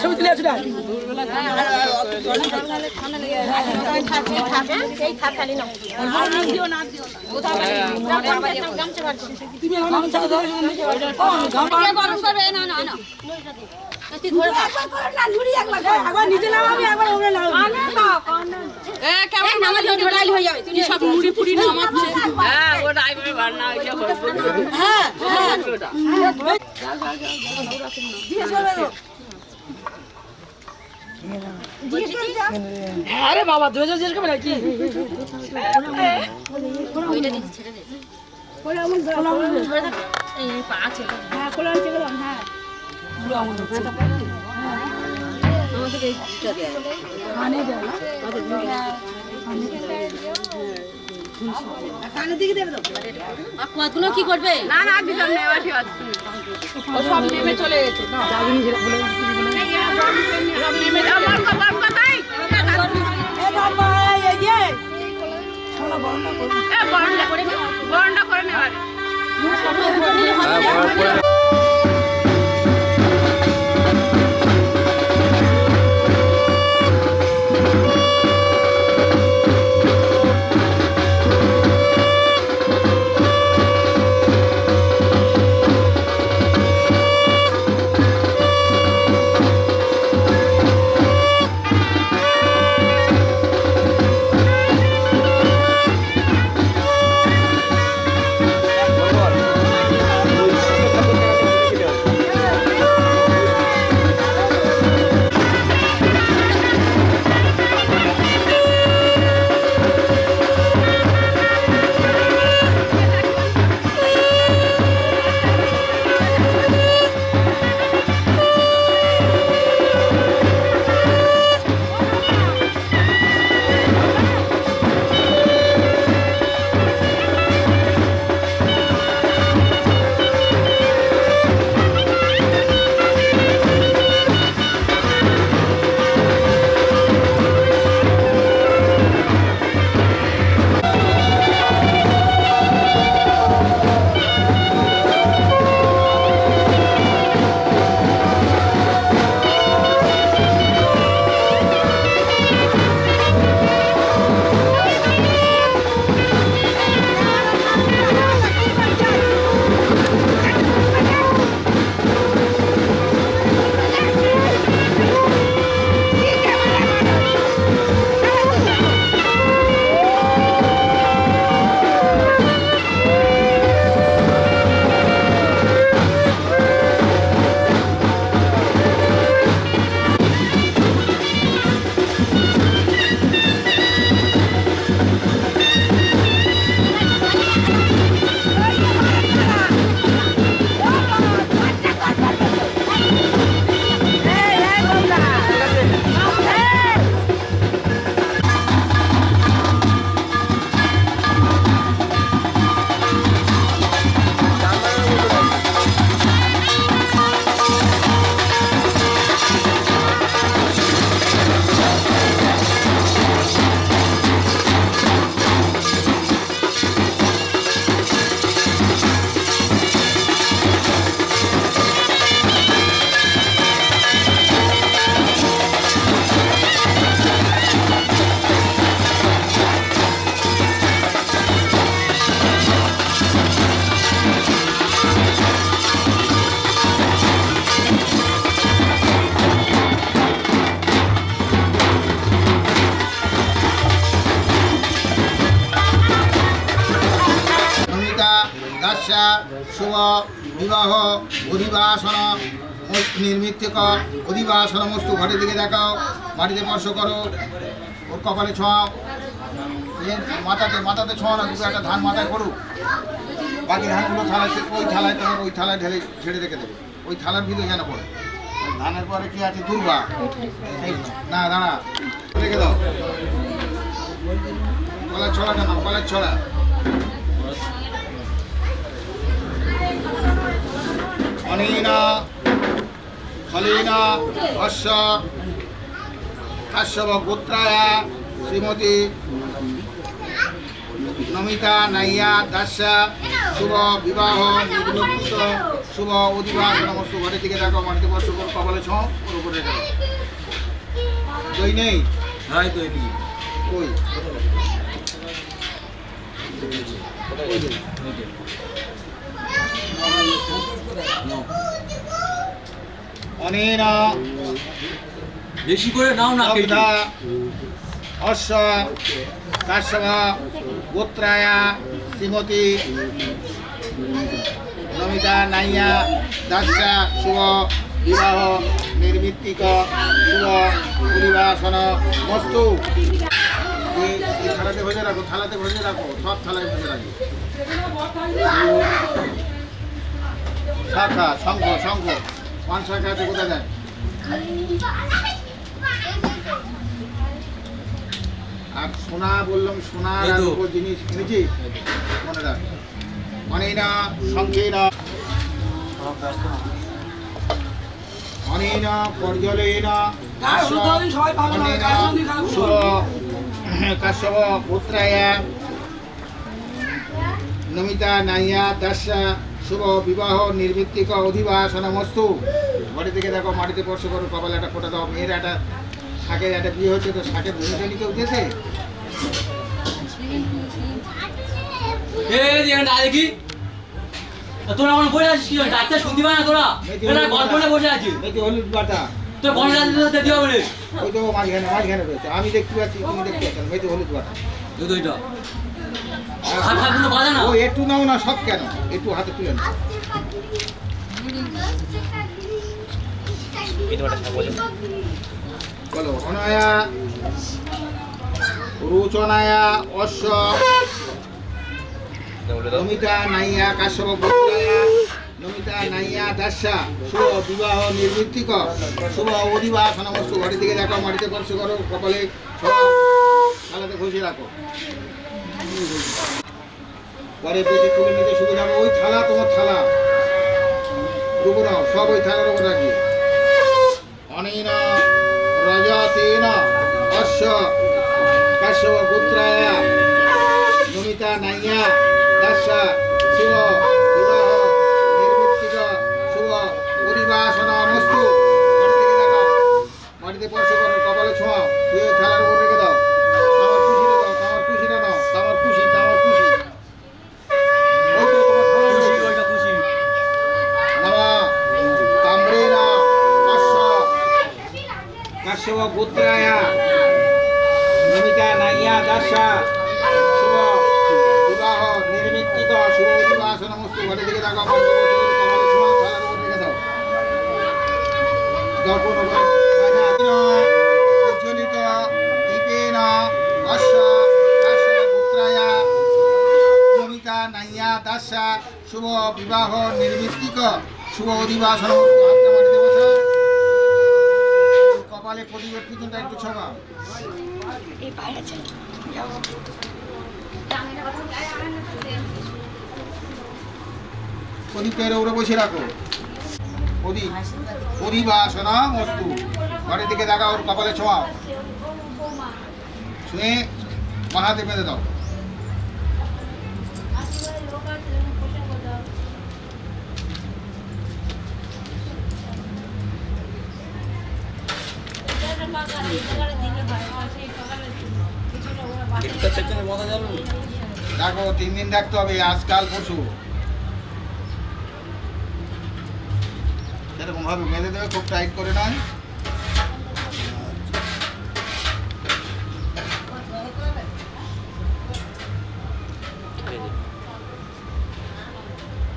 ছবি তুলে আসুন। আরে বাবা 2000 জিজ্ঞেস করবে নাকি? কতগুলো কি করবে? না না সব নেমে চলে গেছে। গরমটা করে নেওয়ার শুভ বিবাহ অধিবাসন নির্মিত্তিক অধিবাসনমস্তু ঘরের দিকে দেখাও, মাটিতে স্পর্শ করো, ওর কপালে ছোঁয়াও, মাথাতে ছোঁয়া না, দুটো একটা ধান মাথায় করুক, বাকি ধানগুলো থালায় ওই থালায় তোমার ওই থালায় ঢেলে ছেড়ে রেখে দেবে, ওই থালার ভিতরে যেন পড়ে। ধানের পরে কি আছে দুর্বা, না দাঁড়া রেখে দাও, কলার ছড়াটা নাও, কলার ছড়া অনিনা ফলিনা অশ্ব কাশ্যপ গোত্রায়া শ্রীমতী নমিতা নাইয়া দাসা শুভ বিবাহ নির্মিত শুভ অধিবাস সমস্ত ঘরে থেকে দেখো মাটিতে বর্ষ কর কপালে ছ ওর উপরে দেখো দই নেই কই অনেনা বেশি করে নাও না কেটে। অশ্ব কাশ্যপ গোত্রায়া শ্রীমতী নমিতা নাইয়া দাসা শুভ বিবাহ নির্মিত্তিক শুভ পরিবাসন মস্তু। এই থালাতে ভেজে রাখো, থালাতে ভেজে রাখো, সব থালায় ভেজে রাখো। শাখা শঙ্খ শঙ্খ পান শাখা আছে কোথায় যায়? আর সোনা বললাম, সোনার আর উপর জিনিস কিনেছি মনে রাখ। অনেনা শঙ্খেনা অনেনা পর্যলেনা অনেনা শুভ কাশ্যপ পুত্রায়া নমিতা নাইয়া দাসা শুভ বিবাহ নির্মিত্তিক অধিবাসনমস্তু। ঘরে থেকে দেখো মাটিতে স্পর্শ করো, কপালে একটা ফোঁটা দাও। মেয়ের একটা শাকের একটা বিয়ে হচ্ছে, তো শাকের ভূমিকা নিতে উঠেছে। দেখি তোরা আমার বসে আছিস কি ডাক্তার শুনতে পায় না তোরা? গল্পটা বসে আছিস মেয়েটি হলুদ বাটা তোর গণরাজ্য দিতে হবে। ওই তো মাঝখানে মাঝখানে রয়েছে, আমি দেখতে পাচ্ছি, তুমি দেখতে পাচ্ছ। মেয়েটি হলুদ বাটা দুইটা হাত হাতগুলো বাঁধা না। ও একটু নাও না, সব কেন একটু হাতে তুলে নাও। বলো অনয়া রুচনায়া অশ্ব নমিতা নাইয়া কাশ্যপ পুত্রায়া নমিতা নাইয়া দাসা শুভ বিবাহ নির্মিত্তিক শুভ অধিবাসনমস্তু। ঘরে থেকে দেখো মাটিতে স্পর্শ করো, কপালে থালাতে ঘষে রাখো। পরে পেটে তুলে নিতে সুবিধা হবে। ওই থালা তোমার থালা ডুবো নাও, সব ওই থালার উপর রাখি। অনেনা রজতেনা অশ্ব কাশ্যপ পুত্রায়া নমিতা নাইয়া দাসা শুভ বিবাহ নির্মিত্তিক শুভ পরিবাসনমস্তু। ঘরে থেকে দেখো মাটিতে স্পর্শ করো, কপালে ছোঁয়াও, দিয়ে থালার উপর রেখে দাও। আমার খুশিটা দাও, আমার খুশিটা নাও, আমার খুশি, আমার খুশি। ওই তো তোমার থালা রয়েছে। ওইটা খুশি নমঃ তাম্রেণ অশ্ব কাশ্যপ পুত্রায়া নমিতা নাইয়া দাসা শুভ বিবাহ নির্মিত্তিক শুভ অধিবাসনমস্তু। ঘরে থেকে দেখো কপালে ছোঁয়াও, থালার উপর রেখে দাও। দর্পণ প্রজ্বলিত দীপেন অশ্ব কাশ্যপ পুত্রায়া নমিতা নাইয়া দাসা শুভ বিবাহ নির্মিত্তিক শুভ অধিবাসনমস্তু। হাতটা মাটিতে বসো, কপালে প্রদীপের পিছনটা একটু ছোঁয়া। প্রদীপের উপরে বসে রাখো। প্রদীপ অধিবাসনমস্তু। ঘরে থেকে দেখা ওর কপালে ছোঁয়াও, ছুঁয়ে মাহাতে বেঁধে দাও। দেখো 3 দিন দেখতে হবে, আজকাল পরশু এরকম ভাবে বেঁধে দেবে, খুব টাইট করে নয়।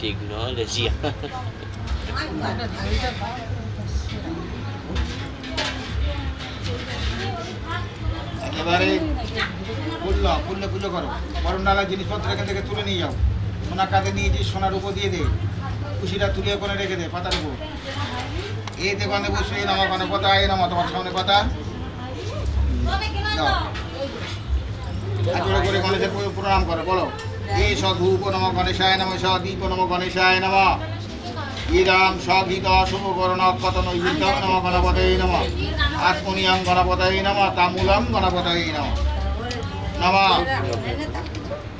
Tecnologia. একেবারে খুললে পুজো করো। গরম ডালা জিনিসপত্র এখান থেকে তুলে নিয়ে যাও। সোনা কাঁধে নিয়েছি, সোনার উপর দিয়ে দে। খুশিটা তুলে ওখানে রেখে দে পাতার উপর। এই দোকানে বসে আমার মানে কথা, এই নামা তোমার সামনে কথা দাও। করে করে গণেশের প্রণাম করো। বলো এই সধূপ নম গণেশায় নম, সদীপ নম গণেশায় নম, ইরাম সঘিত শুভকরণ কতন নম গণপতয়ে নম, আত্মনিয়ং গণপতয়ে নম, তামূলং গণপতয়ে নম। নমঃ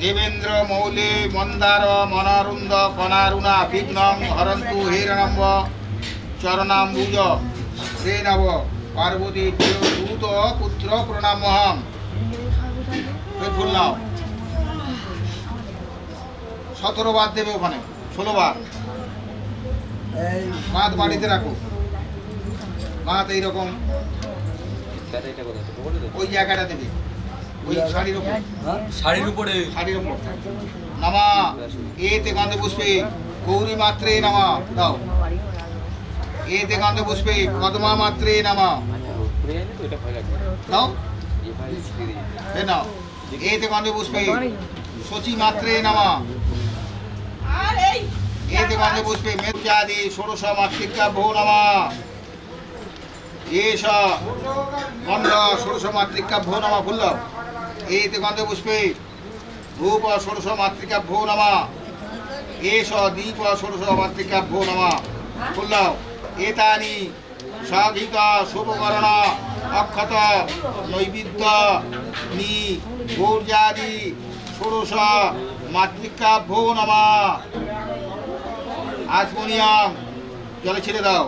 দেবেন্দ্র মৌলে মন্দার মনারুন্দ কনারুণা বিঘ্নং হরন্তু হিরণম্ব চরণাম্বুজ শ্রী নব পার্বতী দূত পুত্র প্রণামহম। ফুল নাও 17 বার দেবে ওখানে, 16 বার। মাথ মাটিতে রাখো, মাথ এইরকম ওই জায়গাটা দেবে, ওই শাড়ির উপর, শাড়ির উপরে নামা এতে গন্ধে পুষ্পে গৌরী মাত্রে নামা দাও, এতে গন্ধে পুষ্পে পদ্মা মাত্রে নামা দাও, এ নাও এতে গন্ধে পুষ্পে শচী মাত্রে নামা, এতে গন্ধে পুষ্পে মেত্যাদি ষোড়শ মাতৃকা ভো নামা, এষ গন্ধ ষোড়শ মাতৃকা ভো নামা ফুল দাও, এতে গন্ধে পুষ্পে ধূপ ষোড়শ মাতৃকা ভো নামা, এষ দীপ ষোড়শ মাতৃকা ভো নামা ফুল দাও, এতানি সাধিক শুভকরণ অক্ষত নৈবেদ্য নি গৌর্যাদি ষোড়শ মাতৃকা ভো নামা। আজমনিয়াম জলে ছেড়ে দাও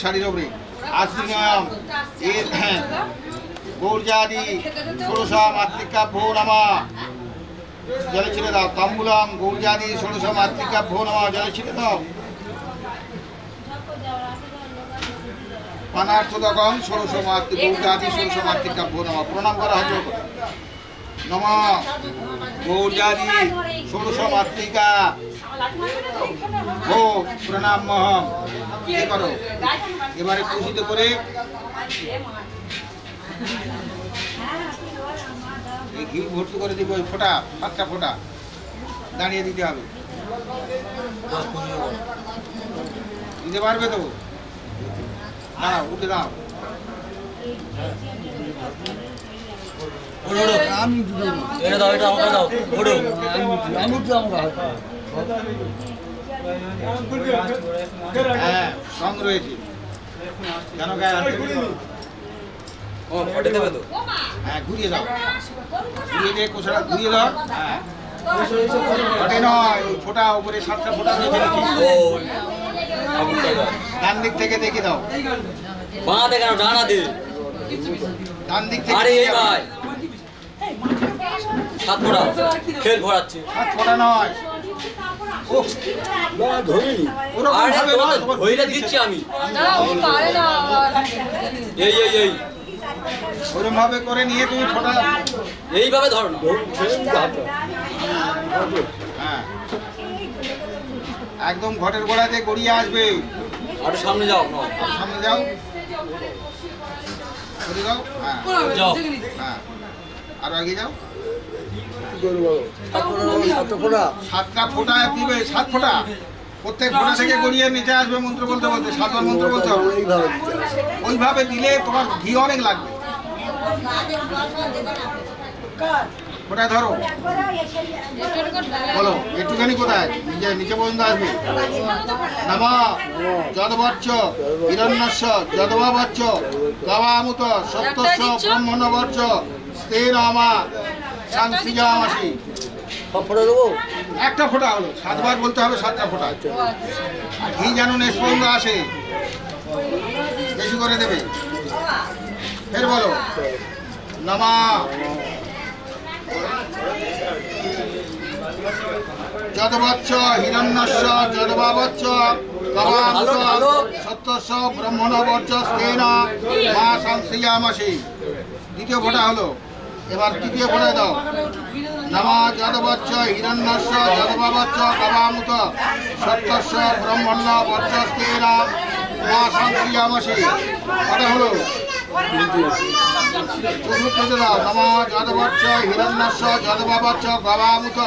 শাড়ির ওপরে, আজমনিয়াম এর গৌর্যাদি ষোড়শ মাতৃকা ভো নামা জলে ছেড়ে দাও, তাম্বুলম গৌর্যাদি ষোড়শ মাতৃকা ভো নামা জলে ছেড়ে দাও, পানার্থদকম ষোড়শ গৌর্যাদি ষোড়শ মাতৃকা ভো নামা। প্রণাম করা হবে নমঃ গৌর্যাদি ষোড়শ মাতৃকা ভো প্রণাম মহম। এ করো, এবারে খুশিত করে এই ঘি ভর্তি করে দিব, ওই ফোঁটা 7টা ফোঁটা দাঁড়িয়ে দিতে হবে, দিতে পারবে তো? না উঠে দাও, এটা দাও, এটা আমাকে দাও, ওঠো। হ্যাঁ সঙ্গ রয়েছে কেন গায়ে হাত দেবে? ও ফটে দেবে তো? হ্যাঁ ঘুরিয়ে দাও, ঘুরিয়ে দিয়ে কোষাটা ঘুরিয়ে দাও। হ্যাঁ ফোটে নয়, ওই ফোঁটা উপরে 7টা ফোঁটা দিয়ে ফেলেছি, ও আগুনটা দাও। ডান দিক থেকে দেখে দাও, বাঁধে কেন, ডানা দে। ডান দিক থেকে আরে এই দেখে দাও। ভাই 7 ফোঁটা খেল ঘোরাচ্ছে। 7 ফোঁটা নয়, ওহ ওরকম আরে ভাবে নয়, তোমার ধইরা দিচ্ছি আমি। এই এই এই ওরকম ভাবে করে নিয়ে তুমি ফোঁটা, এইভাবে ধর না। হ্যাঁ একদম ঘটের গোড়াতে গড়িয়ে আসবে, আরো সামনে যাও না, সামনে যাও, করে দাও। হ্যাঁ যাও। হ্যাঁ আরো আগে যাও, 7টা ফোঁটা দিবে, 7 ফোঁটা প্রত্যেক ফোঁটা থেকে গড়িয়ে নিচে আসবে মন্ত্র বলতে বলতে, 7বার মন্ত্র বলতে হবে। ওইভাবে দিলে তোমার ঘি অনেক লাগবে। ফোঁটা ধরো, বলো একটুখানি কোথায়, নিচে পর্যন্ত আসবে। নমঃ যদবচ্চ হিরণ্যস্য যদবাবচ্চ গবামুত সত্যস্য ব্রহ্মণবচ্চ স্তেন আমা শান্তিজামাসি। একটা ফোঁটা হলো, 7 বার বলতে হবে, 7টা ফোঁটা। আর ঘি যেন নেক্সট পর্যন্ত আসে, বেশি করে দেবে। ফের বলো নমঃ যদবচ্চ হিরণ্যস্য যদবাবচ্চ গবামুত সত্যস্য ব্রহ্মণবচ্চ স্তেন মা শান্তিজামাসি। দ্বিতীয় ফোঁটা হলো, এবার তৃতীয় ফোঁটা দাও। নমঃ যদবচ্চ হিরণ্যস্য যদবাবচ্চ গবামুত সত্যস্য ব্রহ্মণবচ্চ স্তেন মা শান্তিজামাসি। কটা হলো? চতুর্থ দাও। নমঃ যদবচ্চ হিরণ্যস্য যদবাবচ্চ গবামুত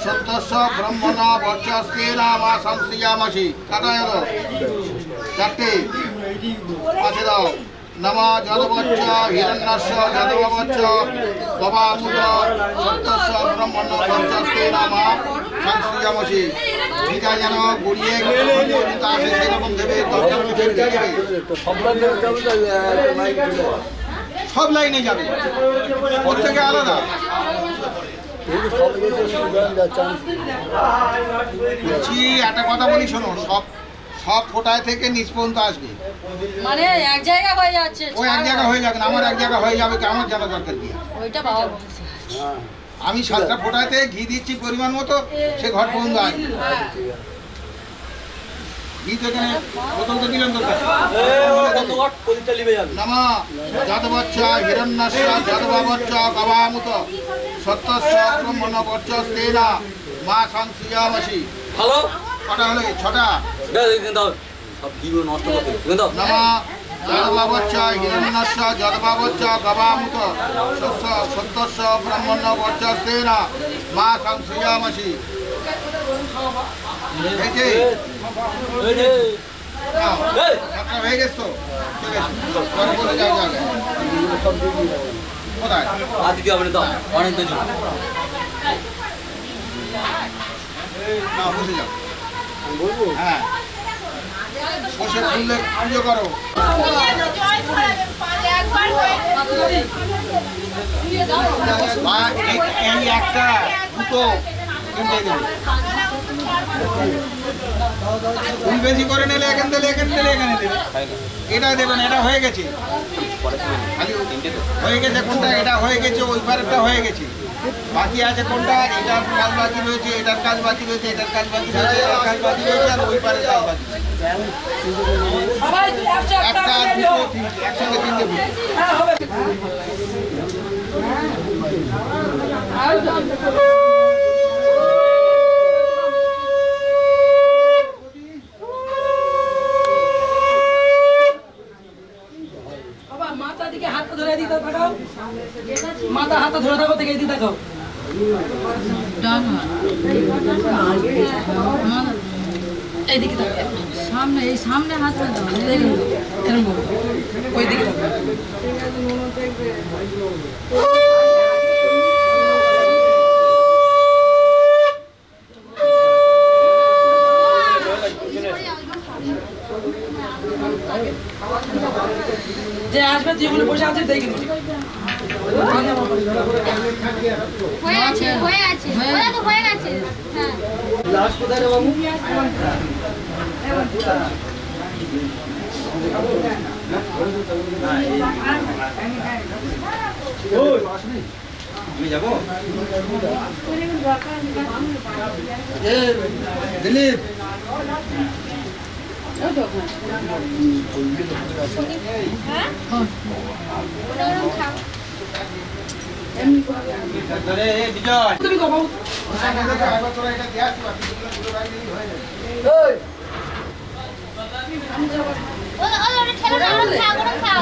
সত্যস্য ব্রহ্মণবচ্চ স্তেন মা শান্তিজামাসি। কটা হলো? 4টে। 5 দাও। নমঃ যদবচ্চ হিরণ্যস্য যদবাবচ্চ গবামুত সত্যস্য ব্রহ্মণবচ্চ স্তেন মা শান্তিজামাসি। এটা যেন গড়িয়ে আসে সেরকম দেবে, 10টা করে দেবে। সব লাইনে যাবে, প্রত্যেকে আলাদা। বলছি একটা কথা বলি শোনো, সব সব ফোটায় থেকে নিচ পর্যন্ত আসবে। মানে এক জায়গা হয়ে যাচ্ছে, ওই এক জায়গা হয়ে যাবে না, আমার এক জায়গা হয়ে যাবে কি আমার জানা দরকার কি? ওইটা বাবা বলছে। আমি 7টা ফোটাতে ঘি দিচ্ছি পরিমাণ মতো, সে ঘর পর্যন্ত আসবে। ঘি তো এখানে বোতল তো দিলাম তোর কাছে। নামা যাদবচ্চা হিরণ্যাস্য যাদবাবচ্চ গবামুত সত্যস্য ব্রহ্মণ বচ্চ স্তেনা মা সংসিয়ামসি। হ্যালো, কটা হলো? 6টা। সব ঘিগুলো নষ্ট করতে দাও। নামা যাদবাবচ্চ হিরণ্যাস্য যাদবাবচ্চ গবামুত সত্যস্য ব্রহ্মণ বচ্চ স্তেনা মা সংসিয়ামসি। হয়ে গেছে তো? ঠিক আছে, বলে যাও যাবে। কোথায়? আজকে আপনি দাও অনেক কিছু। না, বসে যাও। হ্যাঁ, বসে খুললে পুজো করো। এই একটা দুটো তিনটে দেবে। ফুল বেশি করে নিলে এখান থেকে এখানে দেবে, এটা দেবেন। এটা হয়ে গেছে, হয়ে গেছে কোনটা? এটা হয়ে গেছে, ওই পারেরটা হয়ে গেছে। বাকি আছে কোনটা? এটার কাজ বাকি রয়েছে, এটার কাজ বাকি রয়েছে, এটার কাজ বাকি রয়েছে, এটার কাজ বাকি রয়েছে, আর ওই পারের কাজ বাকি রয়েছে। একটা আর দুটো তিনটে, একসঙ্গে তিনটে ফুল। মাথা দিকে হাতটা ধরে দিতে থাকো, মাথা হাতটা ধরে থাকো, থেকে দিতে থাকো। এইদিকে থাকো, সামনে, এই সামনে হাতটা দাও। এরকম ওই দিকে থাকো। যে আসবে তুই ওখানে বসে আছিস দেখি হয়ে আছে, হয়ে আছে, ওরা তো হয়ে গেছে। হ্যাঁ, আমি যাবো। দিলীপ, তুমি কমাও। ওরা ঠেলে দাও, ওরা খাও,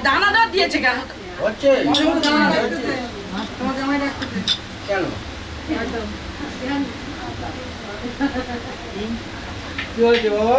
দানাদার দিয়েছে কেন? হচ্ছে কেন? কি হয়েছে বাবা?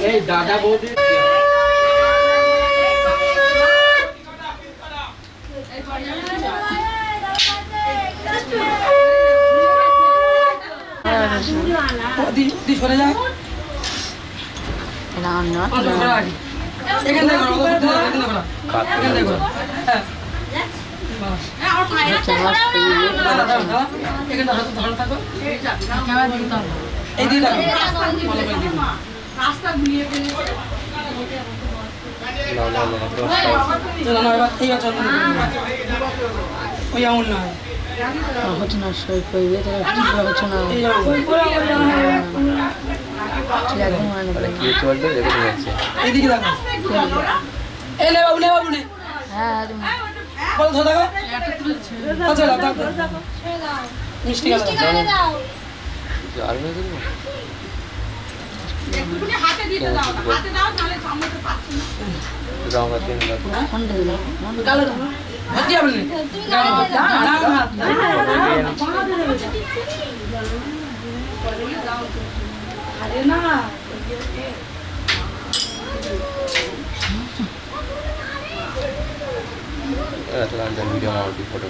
এই দাদা বৌদি দি সরে যায় এখান থেকে করো, এখান থেকে করো। হ্যাঁ এখানে ধরো থাকো এই দিয়ে থাকো চলো না এবার ঠিক আছে ওই এমন নয় হচ্ছে না সই করবে হচ্ছে না এইদিকে দেখো এ নে বাবু নে হ্যাঁ বলো ধরো দেখো আচ্ছা দাও মিষ্টি গেল গালে দাও ভর্তি হবে আরে না ভিডিও আমার ফটো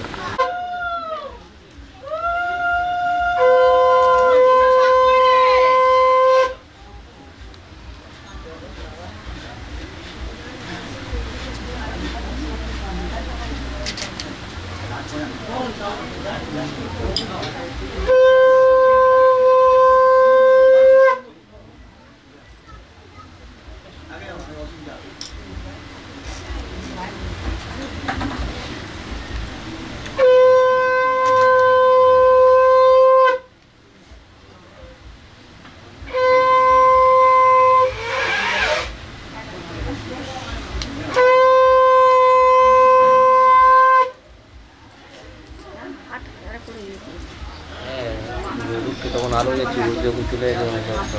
তখন আলো যাচ্ছে যখন চলে যাচ্ছে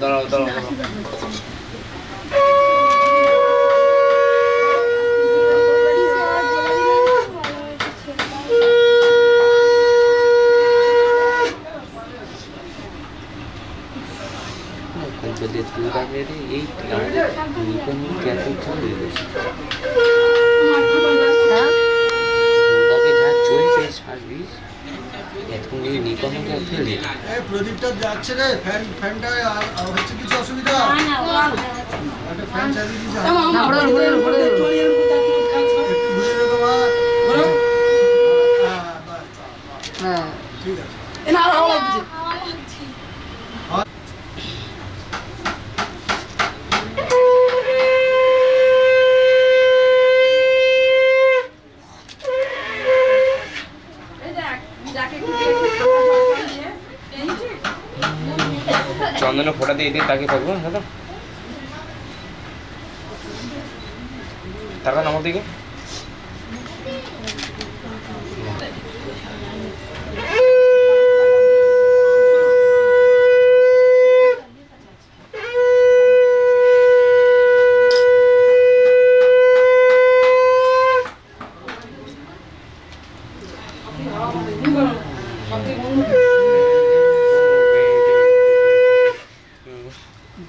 দাঁড়াও এই চলছে সার্ভিস এখন এই নিকমকে ফেলে প্রদীপটা যাচ্ছে রে ফ্যানটা হচ্ছে কিছু অসুবিধা একটা ফ্যান চালিয়ে দিয়েছে একটু ঘুরে দেবো হ্যাঁ ঠিক আছে না আর ভালো লাগছে চন্দনের ফোটা দিয়ে দিয়ে তাকে থাকবো দাদা তাকান আমার দিকে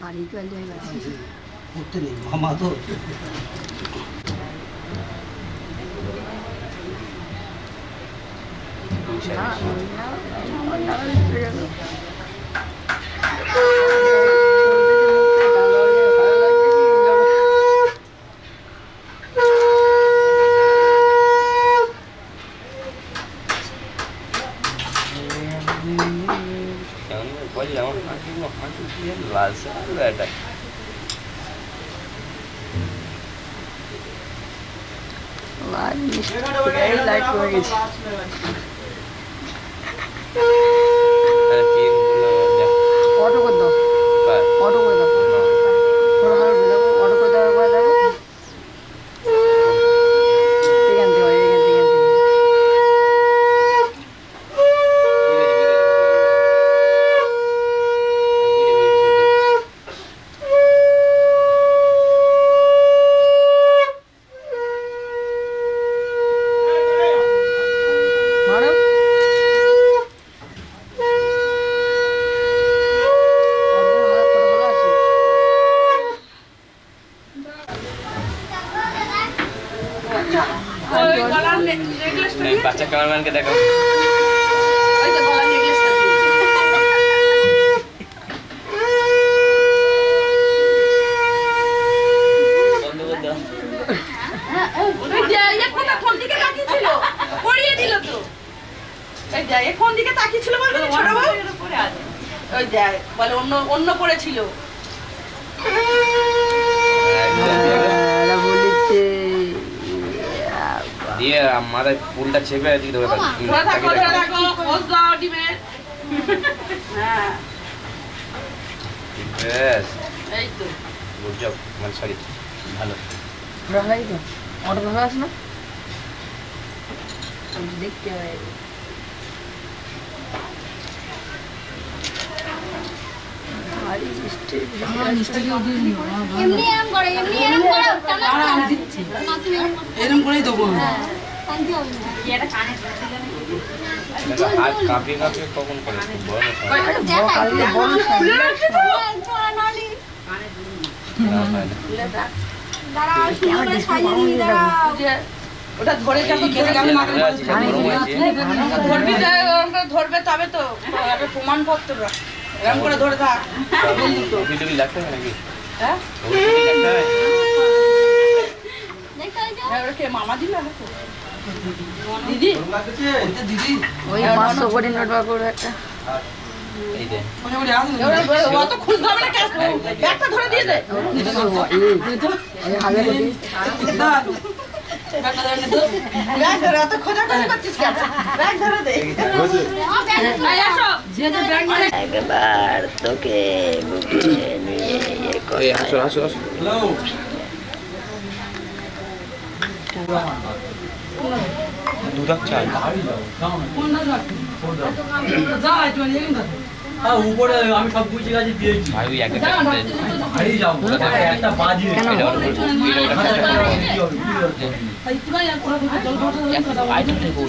বাড়ি তো এক জায়গায় আছে। করতে নেই মামা তো লাইট করে গেছে। অটো করে দাও, অটো করে দাও, অটো করে দাও, একবার দেখো এখান থেকে এখান থেকে ম্যাডাম বাচ্চা ক্যামেরাম্যানকে দেখো বন্ধ করে দাও অন্য পড়েছিল বলেছে দিয়ে মাথায় ফুলটা চেপে এদিকে ধরে থাকো হ্যাঁ বেশ এই তো গুড জব মানে সরি ভালো ভালো তো অটো ভালো আছে না দেখতে হবে এমনি এরম করো আমি দিচ্ছি এরকম করেই দেবো শান্তি হবে না হাত কাঁপিয়ে কাঁপিয়ে কখন করে খুব বড় ওটা ধরে যাবো ধরবি ধরবে তবে তো প্রমাণপত্র এরকম করে ধরে থাক ছবি লাগতে হবে নাকি হ্যাঁ ছবি লাগতে হবে কে মামা দিল দিদি দিদি ওই 500 কোটি নোট বার করবে একটা এই যে অত খুঁজতে হবে না ক্যাশ ব্যাগটা ধরে দিয়ে দে এই হাজার কোটি ব্যাগ ধরে অত খোঁজাখুঁজি করছিস কেন ব্যাগ ধরে দে একবার তোকে বুকে নিয়ে এই হাসো হাসো হাসো দুধাক চাই উপরে আমি সব বুঝে গেছি দিয়েছি ভাই ওই একটা হারিয়ে যাবো একটা বাজি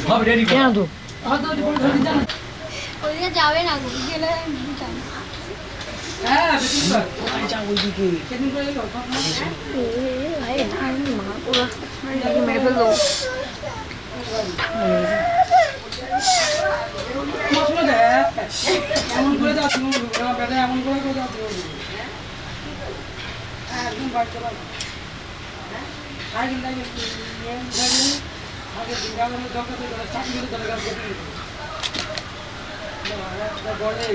সব রেডি কেন তো ওইদিকে যাবে না গো গেলে বুঝাম মেরে ফেললো এমন করে যাচ্ছি এমন করে যাচ্ছি একদম বাড়ি চলা সাইকেল আগে দিনকালের দরকার চাকরি করে দরকার বলে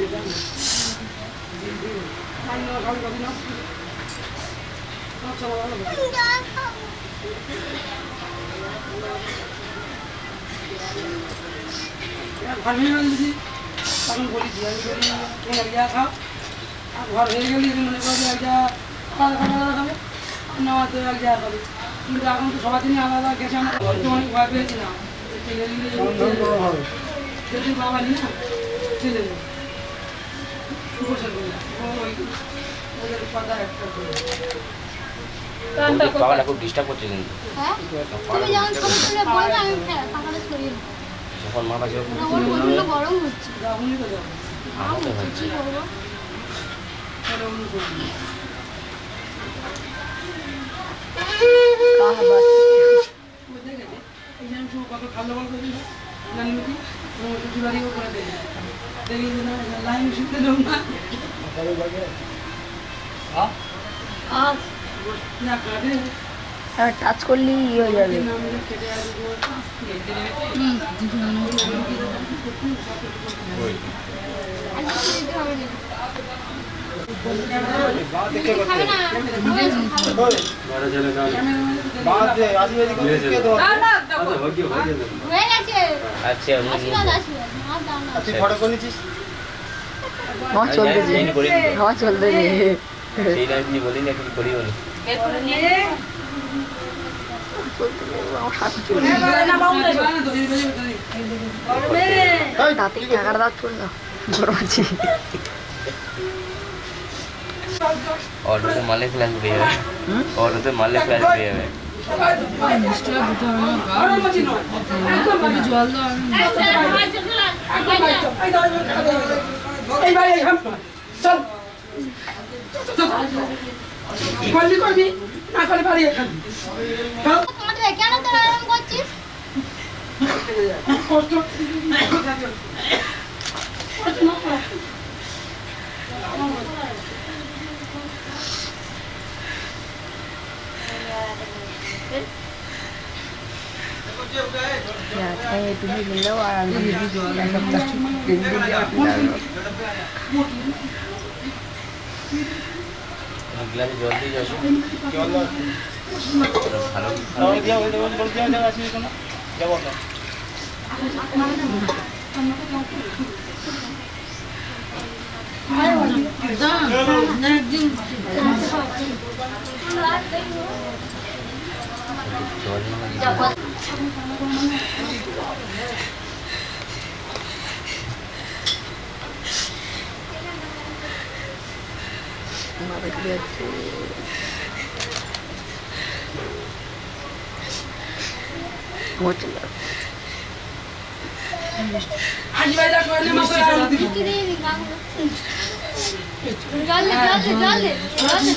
তখন বলি খাও আর ঘর হয়ে গেলে মনে করবে এক জায়গা খাবে নেওয়া তো এক জায়গা খাবে কিন্তু এখন তো সবার দিনই আলাদা গেছে আমরা অনেক ভয় পেয়েছিলাম যদি বাবা নি না চলে যাবে ওদের কথা একটা পাওয়াটা খুব ডিস্টার্ব করছে কিন্তু হ্যাঁ তুমি যখন ছবি তুলে বলবে আমি সকালে সরিয়ে যখন মাথা চোখ ওর প্রচন্ড গরম হচ্ছে এখনই তো যাবো আমাকে হচ্ছে কি করবো এটা অন্য করবো এই যে আমি শুধু কত খালো বল করি না জানি কি শ্বশুর বাড়িও করে দেয় দেখি যে না লাইন শুনতে দেব না না কাটে টাচ করলেই ইয়ে হয়ে যাবে কেটে আসবো খাবে না হয়ে গেছে আচ্ছা আশীর্বাদ আশীর্বাদ মাছ দাও না তুই ফটো করে নিচ্ছিস আমার চলতেছে আমার চলতেছে সেই টাইম কি বলি না কিছু করিও নি আমার সাথে চলছে তাতে টাকার দাঁত চল না গরম আছে অটোতে মারলে ফ্ল্যাশ পেয়ে যাবে অটোতে মারলে ফ্ল্যাশ পেয়ে যাবে জল চল করবি করবি না করে বাড়ি এখানে কাঁদবে কেন তোরা এরকম করছিস কষ্ট তুমি নিলেও আর আমি গ্লাসে জল দিয়ে যাবো ভালো জল আজি বাইরে করলে মাত্র কি দিয়ে নি গাগুলো জল দে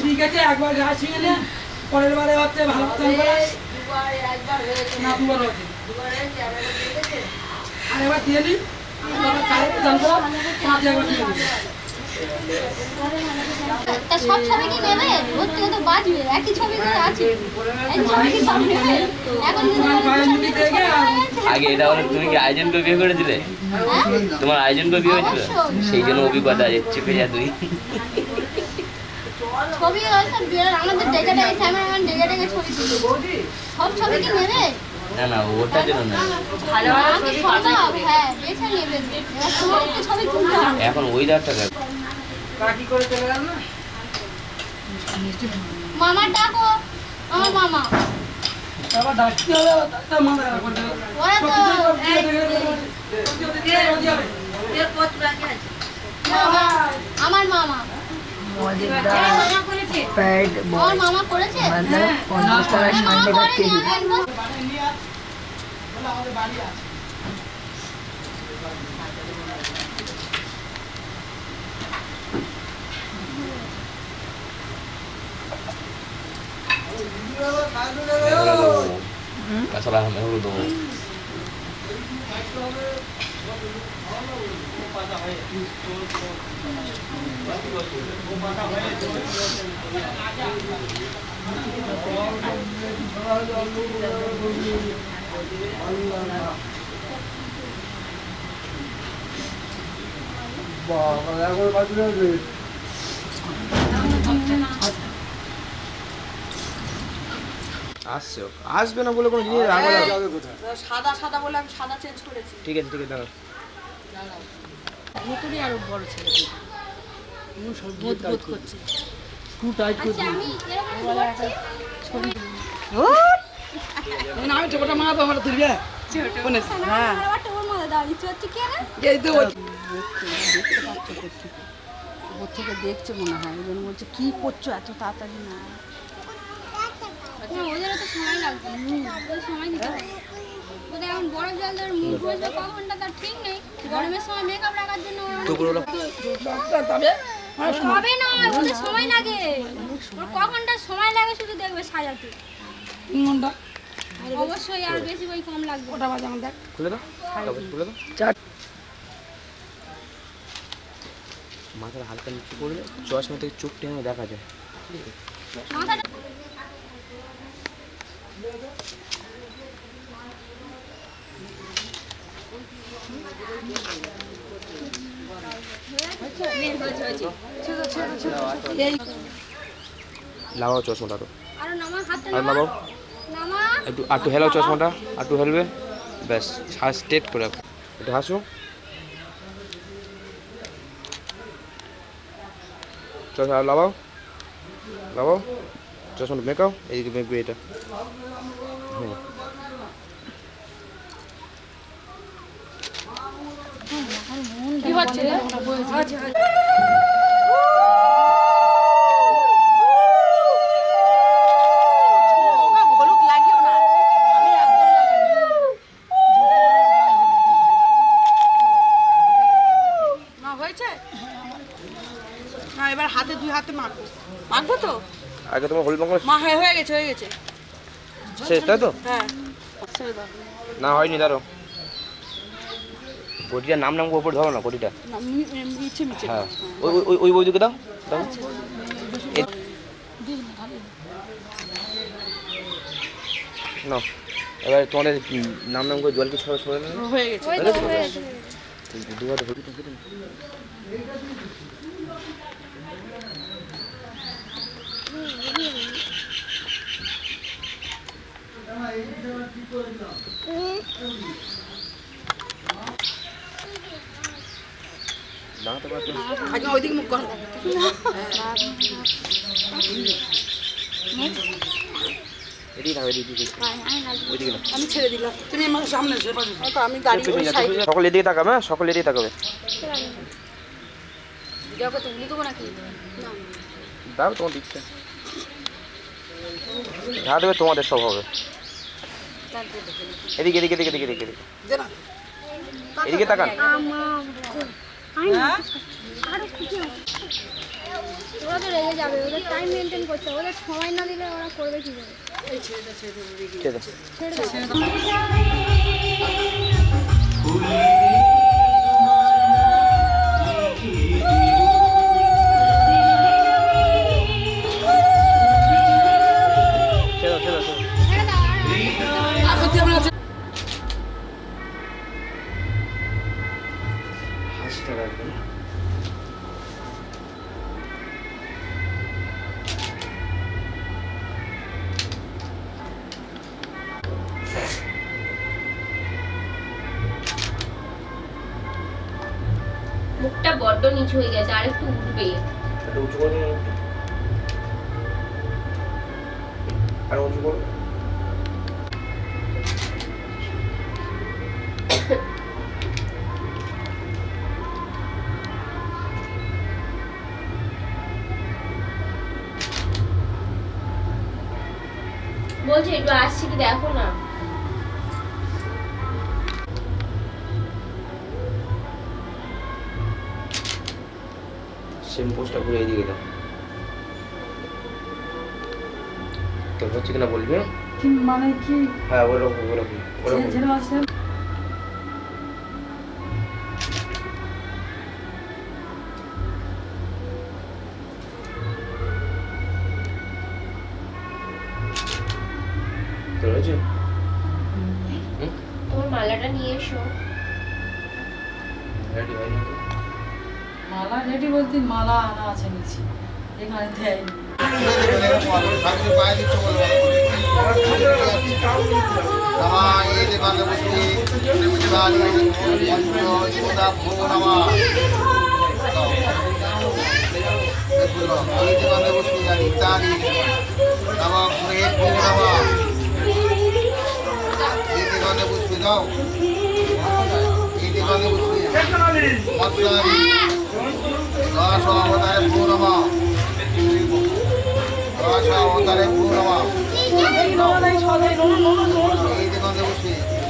ঠিক আছে একবার গাছ ছুঁয়ে নে পরের বারে হচ্ছে ভালো চাল করে না দুবার হচ্ছে আর এবার দিয়ে নি জানবো পাঁচ একবার দিয়ে দিবি তা সব ছবি কি নেবে ওর থেকে তো বাজবে একই ছবি তো আছে এই ছবি কি সব নেবে এখন তোমার ভাইয়ের মুখে দেখে আর আগে এটা হলো তুমি কি আয়োজনকে বিয়ে করে দিলে তোমার আয়োজনকে বিয়ে হয়েছিল সেই জন্য অভিজ্ঞতা আছে চেপে যা তুই ছবি সব বের আমাদের ডেকে ডেকে ক্যামেরাম্যান ডেকে ডেকে ছবি তুলবে সব ছবি কি নেবে না না ওটার জন্য না আমি সম্ভব হ্যাঁ বেছে নেবে এবার তোমার তো ছবি তুলতে হবে এখন ওয়েদারটা দেখ কাকি করে চলে গেল না মামা ডাকো আমার মামা আবার ডাকতে হবে তার মাথা খারাপ করে দেবে ওরা তো মামা আমার মামা প্যাড আমার মামা করেছে 50 টাকা মামা সামনে করেনি কেজি একদম আমাদের বাড়ি আছে Masalah dulu dong. আসছে আসবে না বলে কোনো জিনিস রাখা যাবে সাদা সাদা বলে আমি সাদা চেঞ্জ করেছি ঠিক আছে দাঁড়াও ভেতরে আরো বড় ছেলে বোধ বোধ করছে আচ্ছা আমি এরকম করছি না আমি ছোটটা মা তো আমার তুলবে কোনে হ্যাঁ আরেকটা ওর মধ্যে দাঁড়িয়ে হচ্ছে কি না এই তো ওর থেকে দেখছে মনে হয় ওই জন্য বলছে কি করছো এত তাড়াতাড়ি না ওদেরও তো সময় লাগবে ওদের সময় দিতে হবে ওদের এখন বরফ জল ধরে মুখ বসবে কখনটা তার ঠিক নেই। গরমের সময় মেকআপ লাগার জন্য ওরা তবে হবে না, ওদের সময় লাগে। ওর কখনটা সময় লাগে শুধু দেখবে সাজাতে। 3 ঘন্টা অবশ্যই আর বেশি বই কম লাগবে। ওটা বাজে আমার দেখ খুলে দাও খুলে দাও। মাথার হালকা নিচু করলে চশমা থেকে চোখ টেনে দেখা যায়। মাথাটা লাগাও চশমাটা আরো আরো নামা, হাতটা আর নামা, লাগাও নামা। একটু হেলাও চশমাটা একটু হেলবে ব্যাস স্ট্রেট করে রাখো। একটু হাসো চশমা আর লাগাও চশমাটা মেকাও এইদিকে মেকবে এটা। হ্যাঁ কি হচ্ছে রে? হলুদ লাগিও না, আমি একদম না হয়েছে না। এবার হাতে 2 হাতে মাখবো তো। আগে তোমার হলুদ মাখা মা হয়ে গেছে শেষ তাই তো? হ্যাঁ না হয়নি দাঁড়ো কোটিটার নাম উপর ধরো না কোটিটা। মিছে হ্যাঁ ওই বই দিকে দাও দাও। নাও এবার তোমাদের নাম করে জলকে ছড়ে নেবে। হয়ে গেছে। ওই তো হয়ে গেছে। দু হাতে হলুদ কেটে নাও। দাঁড়াতে পারছো না? আগে ওইদিকে মুখ কর। এদিকে দাও এদিকে ওইদিকে না আমি ছেড়ে দিলাম, তুমি আমার সামনে এসে পারো তো। আমি দাঁড়িয়ে ওই সাইডে। সকল এদিকে তাকাবে, হ্যাঁ সকল এদিকে তাকাবে। দেখো তো উনি দেবো নাকি? না দাও তোমার দিচ্ছে যা দেবে তোমাদের সব হবে। এদিকে এদিকে এদিকে এদিকে এদিকে এদিকে তাকান। ওরা তো রেগে যাবে, ওদের টাইম মেনটেন করতে হবে। ওদের সময় না দিলে ওরা করবে কি করে? ঠিক আছে ছেড়ে দাও। ছেড়ে দাও ছেড়ে দাও। হাসতে রাখবেন। মুখটা বড্ড নিচু হয়ে গেছে, আর একটু উঠবে। একটু উঁচু করে দিন আর উঁচু করো। বলছি একটু আসছি কি দেখো না। সেম পোস্টটা ঘুরে এদিকে দাও। তোর হচ্ছে কিনা বলবি? কি মানে কি হ্যাঁ ওরকম ওরকম ওরকম। ছেড়ে আসছেন তোর হচ্ছে তোমার মালাটা নিয়ে এসো। রেডি হয়নি তো? মালা রেডি বলতে মালা আনা আছে নিচে, এখানে দেয়নি।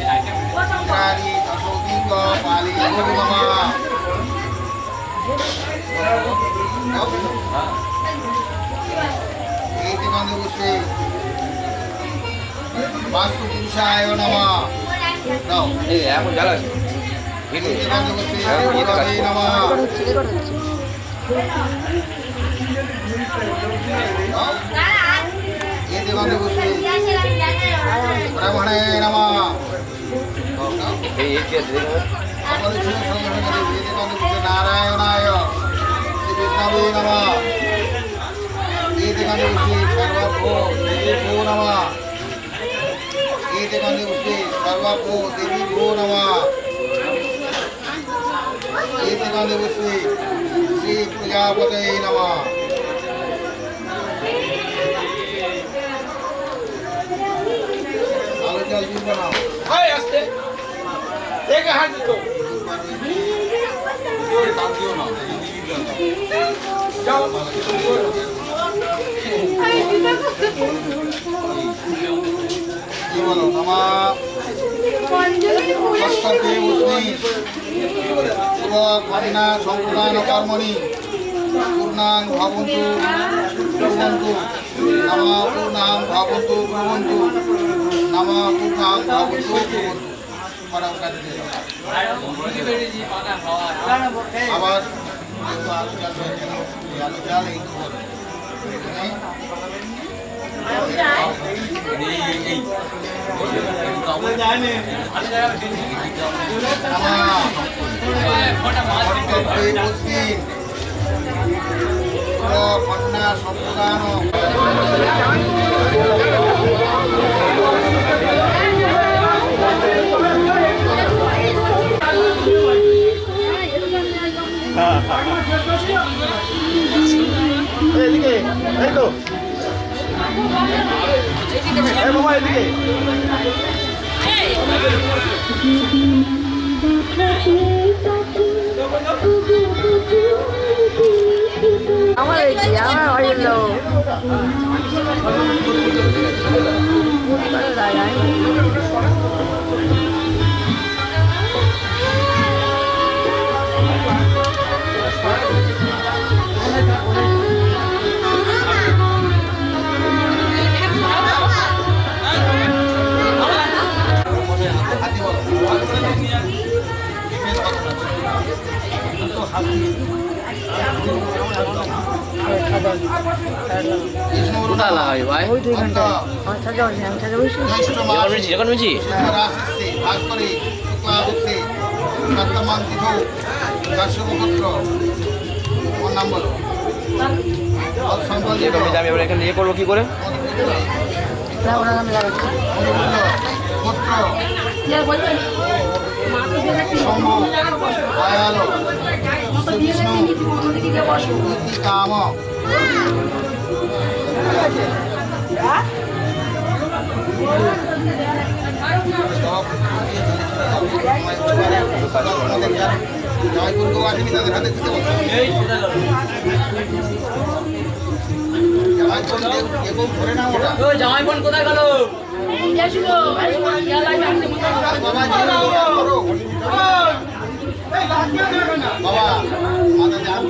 এই ইন্দ্রাণী দশৌদিক পালি নমঃ এইতে গন্ধে পুষ্পে বাস্তু পুরুষায় নমঃ দাও এই এখন জ্বালা আছে এইতে গন্ধে পুষ্পে গুরবে নমঃ এইতে গন্ধে পুষ্পে ব্রাহ্মণে নমঃ এই কি আছে নারায়ণায় শ্রী বিষ্ণবে নমঃ এইতে গন্ধে পুষ্পে সর্বভূ দেবী নমঃ এইতে গন্ধে পুষ্পে সর্বভূ দেবী নমঃ এইতে গন্ধে পুষ্পে শ্রী প্রজাপতে নমঃ আলো জল দিব না এই আস্তে দেখে হাত দিতো যাও কি বলো নমঃ সত্যতে মুসমি শুভ কন্যা সম্প্রদান কর্মণি পূর্ণাং ভবন্তু ব্রুবন্তু নমঃ পূর্ণাং ভবন্তু ব্রুবন্তু নমঃ পূর্ণাং ভবন্তু ব্রুবন্তু পরম কাজে আবার একটু আলো চাল আলো চাল এই কন্যা সম্প্রদান এদিকে এই তো এই বাবা এদিকে আমার এই কি আমার অরিল আমি এবার এখানে ইয়ে করবো কি করে কাম জয়পুর আসেনি তাদের হাতে দিতে বলতো ধরে না ওটা জামাই বোন কোথায় গেল? বাবা মাথা জাম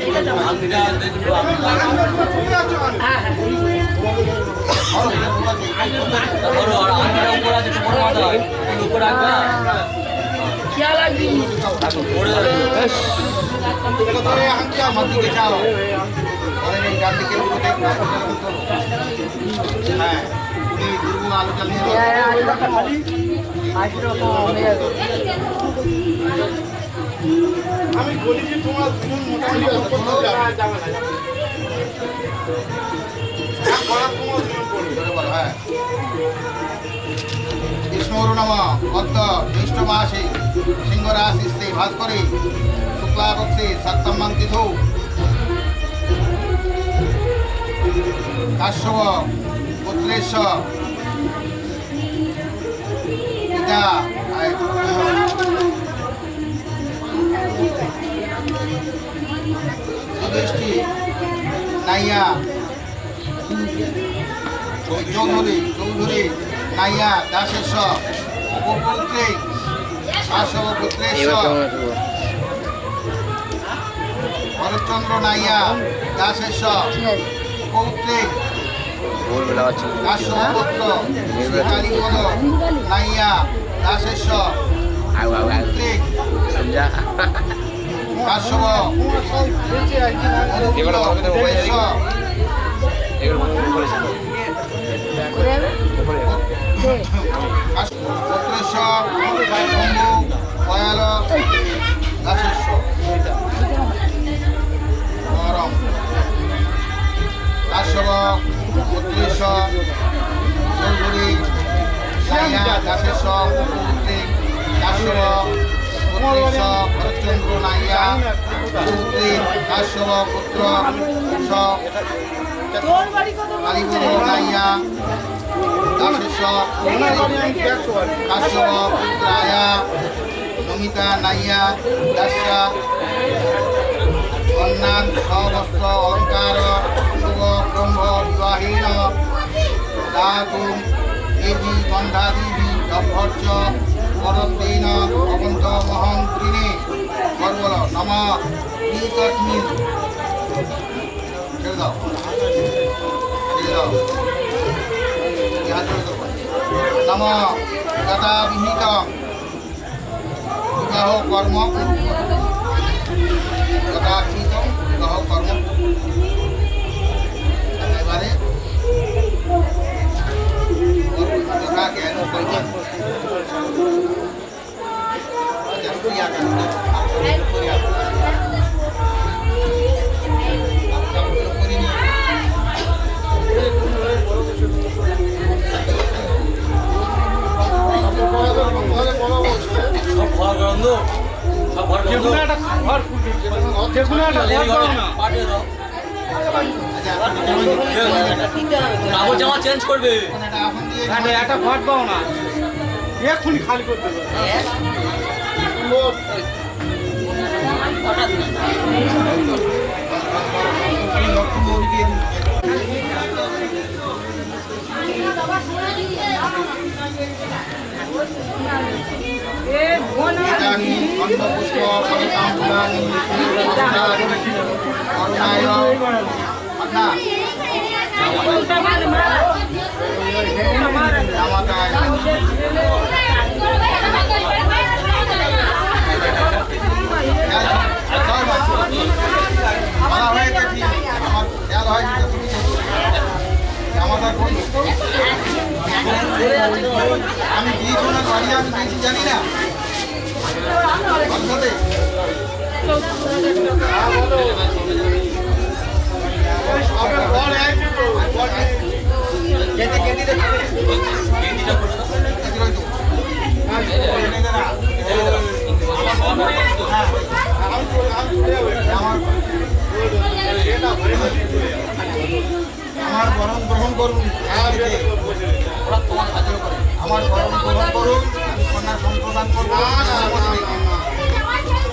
দিকে যাও এই ডান দিকে হ্যাঁ এই দুর্গ আলু চালিয়ে আমি বলি যে তোমার দুজন মোটামুটি কোথাও যাবে না विष्णुरु नमः भक्त ज्येष्ठ मासे सिंह राशि स्थित भास्करी शुक्ला पक्षे सप्तम तिथौ काश्यप पुत्रेश पिता सुदृष्टि नाइया चौधरी नाइया दासेश उपपुत्री কাশ্যপ পুত্রেশ্বর ভরতচন্দ্র নাইয়া দাসেশ্বর পৌত্রিক কাশ্যপ পুত্র কালীপদ নাইয়া দাসেশ্বর পৌত্রিক কাশ্যপ পুত্রেশ্বর পুত্রেশ্বর শম্ভু দয়াল দাসেশ্বর গরম কাশ্যপ পুত্রেশ্বর চৌধুরী নাইয়া দাসেশ্বর পৌত্রিক কাশ্যপ পুত্রেশ্বর ভরতচন্দ্র নাইয়া পৌত্রিক কাশ্যপ পুত্র কালীপদ নাইয়া দাসেশ্বর কাশ্যপ পুত্রায়া নমিতা নাইয়া দাস্যা কন্যান সবস্ত্র অলঙ্কার শুভ ব্রহ্ম বিবাহীন দাতুম দেবী গন্ধাদেবী অভ্যর্চ পরদ্দিন ভবন্ত মহং গৃণে গর্বল নম তস্মিন ছেড়ে দাও ছেড়ে দাও নম যথা বিহিত বিবাহ কর্ম যথা বিহিত বিবাহ কর্ম এবারে যথা জ্ঞান করিবেন ক্রিয়া কাপড় জামা চেঞ্জ করবে একটা ঘর পাও না এক্ষুনি খালি করতে পুষ্প ফলতাম্বুলানি করুণায় জামাতায় বলা হয়ে গেছি আমার খেয়াল হয় তুমি জামাতা করি আমি দিয়েছি না বাড়ি আমি দিয়েছি জানি না বন্ধতে আমার বরণ গ্রহণ করুন আমার বরণ গ্রহণ করুন আমি কন্যা সম্প্রদান করবো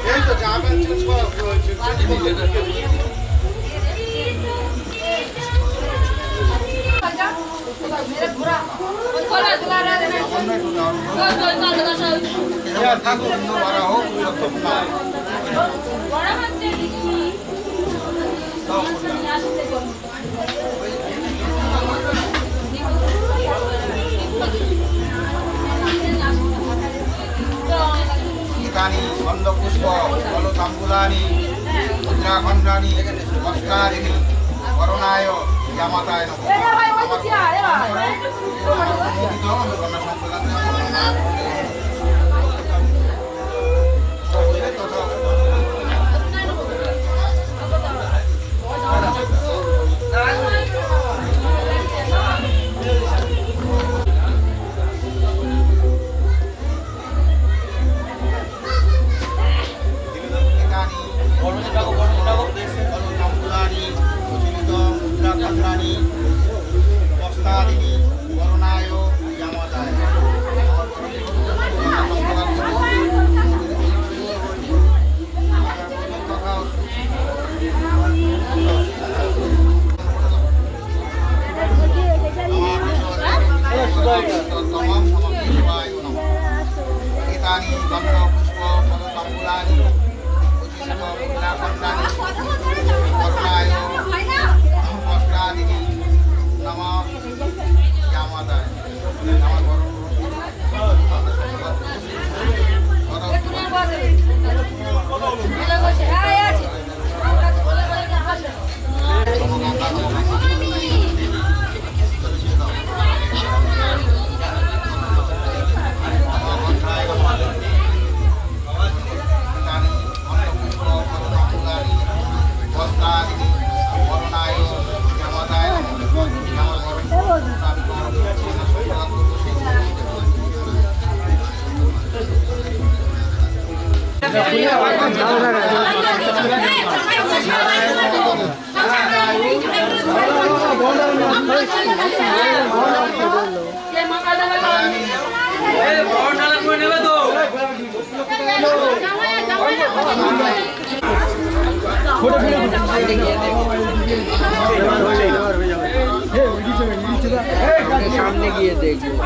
এই তো যাবেন গীতানি গন্ধপুষ্প ফলতাম্বুলানি মুদ্রাখণ্ডানি বস্ত্রাদিনি করুণায় জামাতায় নমঃ বস্ত্রাদিনি করুণায় জামাতায় সামনে গিয়ে দেখবো।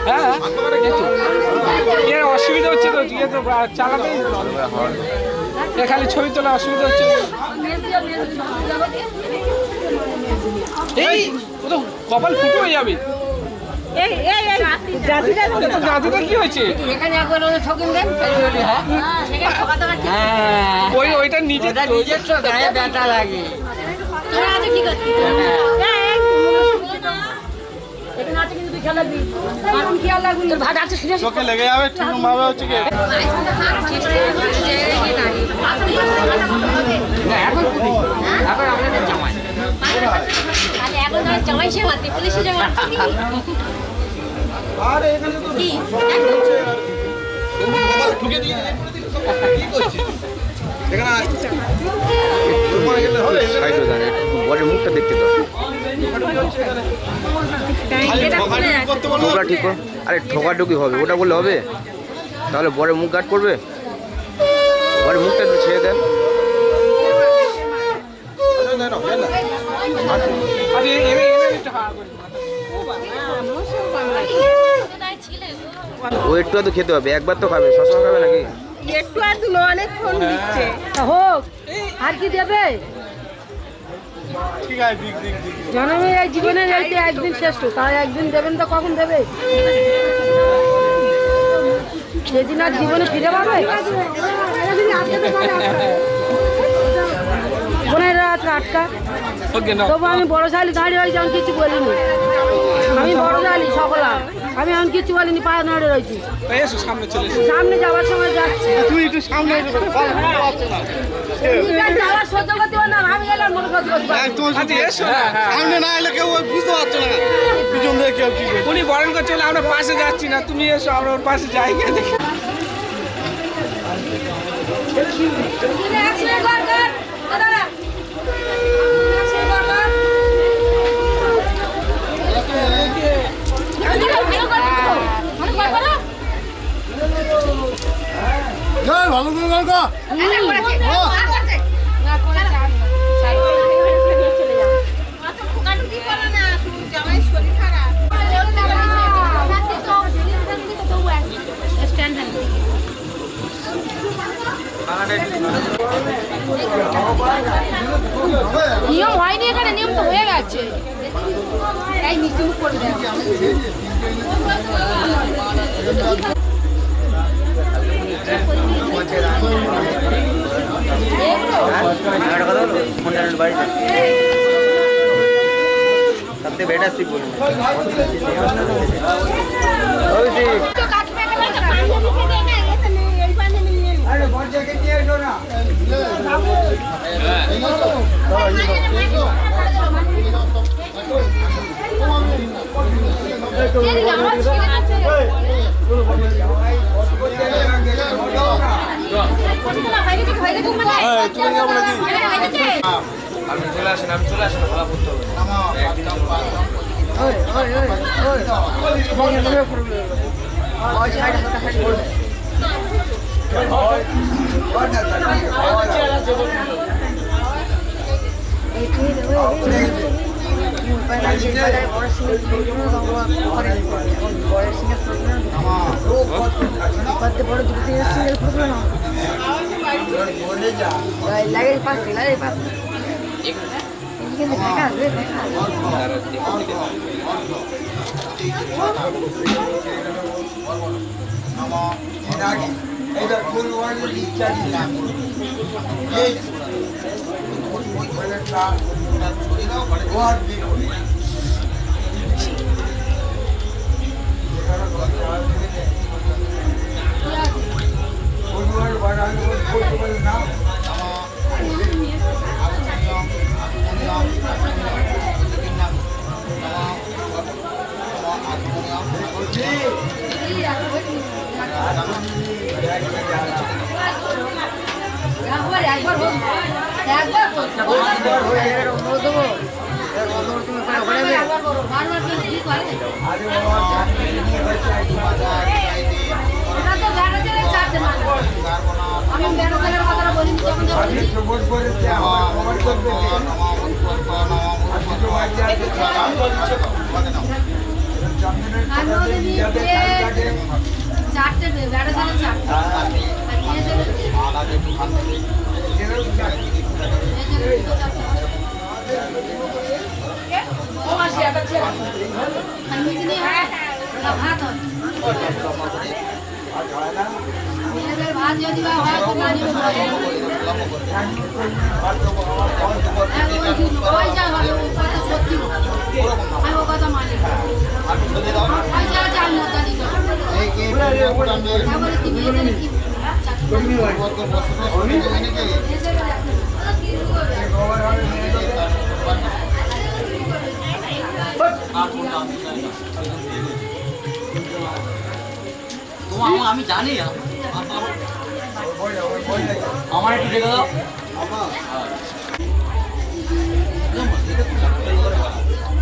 হ্যাঁ এর অসুবিধা হচ্ছে তো ইয়ে তো চালাতেই খালি ছবি তোলা অসুবিধা হচ্ছে। এই ও তো কপাল ফুটো হয়ে যাবে। জাতিটা কি হয়েছে? ওইটা নিজের গায়ে ব্যথা লাগে। চোখে লেগে যাবে ভাবে হচ্ছে কি জামাই সে মারতে পুলিশে জামাই বরের মুখটা দেখতে তো ঠোকরা ঠিক করো। আরে ঠোকাঠুকি হবে ওটা বললে হবে? তাহলে বরের মুখ গার্ড করবে? বরের মুখটা একটু ছেড়ে দেন। ও একটু তো খেতে হবে, একবার তো খাবে, সবসময় খাবে নাকি? একটু আর দুলো অনেকক্ষণ দিচ্ছে হোক আর কি দেবে? জন্মে এই জীবনে যাইতে একদিন শ্রেষ্ঠ, তাই একদিন দেবেন তো কখন দেবে? সেদিন আর জীবনে ফিরে পাবে? বোনের রাত আটকা, তবু আমি বড় শালি দাঁড়িয়ে হয়েছি, আমি কিছু বলিনি। আমি বড় শালি সকলা, আমি এখন কিছু বলিনি, পায়ে দাঁড়িয়ে রয়েছি। সামনে যাওয়ার সময় যাচ্ছি, তুই একটু সামনে যাওয়ার সহ্য করতে পার না, আমি গেলাম মনে সহ্য করতে সামনে না এলে কেউ বুঝতে পারছো না, পিছন দিয়ে কেউ কি উনি বরণ করছে, আমরা পাশে যাচ্ছি না, তুমি এসো আমরা ওর পাশে যাই গিয়ে দেখি। ভালো নিয়ম হয়নি এখানে, নিয়ম তো হয়ে গেছে। এই নিচে মুখ করে দেয়। সবথেকে বেটার সিট বলুন। আপনি চলে আসেন, আমি চলে আসেন, ভালো করতে হবে। বড় দুটো সিঙ্গেল করবে না, লাগে পাশে লাগে পাশে কিন্তু দেখা আসবে এটা কোন ওয়ার্ডের ইচ্ছা দিলাম এই ওই ওয়ার্ডটা ছড়ি দাও মানে ওয়ার্ড দিয়ে কোন ওয়ার্ড বাড়ানো করতে পারে না একবার হাতে না আমি বেড়া ছেলের কথাটা বলিনি যখন যখন চারটে বেড়া ছেলে ভাত হয় মেয়েদের ভাত যদি বা হয় তো মানিয়ে পয়সা হবে ও কথা সত্যি আমি ও কথা মানি পয়সা আছে আমি মতো দিতে বলে কি মেয়েদের কি আমি জানি আমার একটু দেখে দাও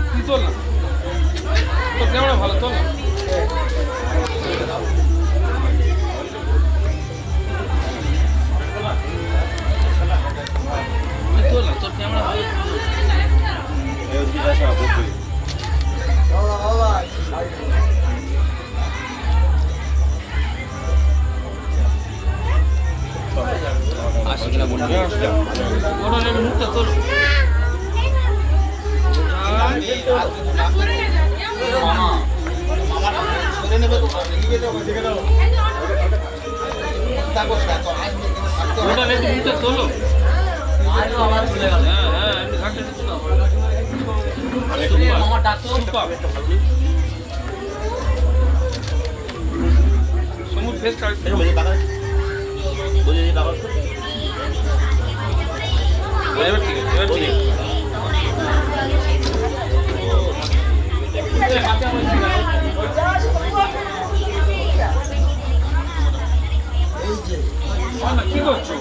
তুই তোল না তোর ক্যামেরা ভালো তোল না তোল না তোর ক্যামেরা ভালো আসি কিনা বলবি ওটা নেবে মুখটা তোর ওটা নেবে মুখটা তোলো আমার চলে গেল হ্যাঁ হ্যাঁ এমনি থাকতে দিচ্ছি না আমার ডাক্তার সমুদ্র ফেস কাট বুঝে বাবা এবার ঠিক আছে এবার ঠিক আছে কি করছো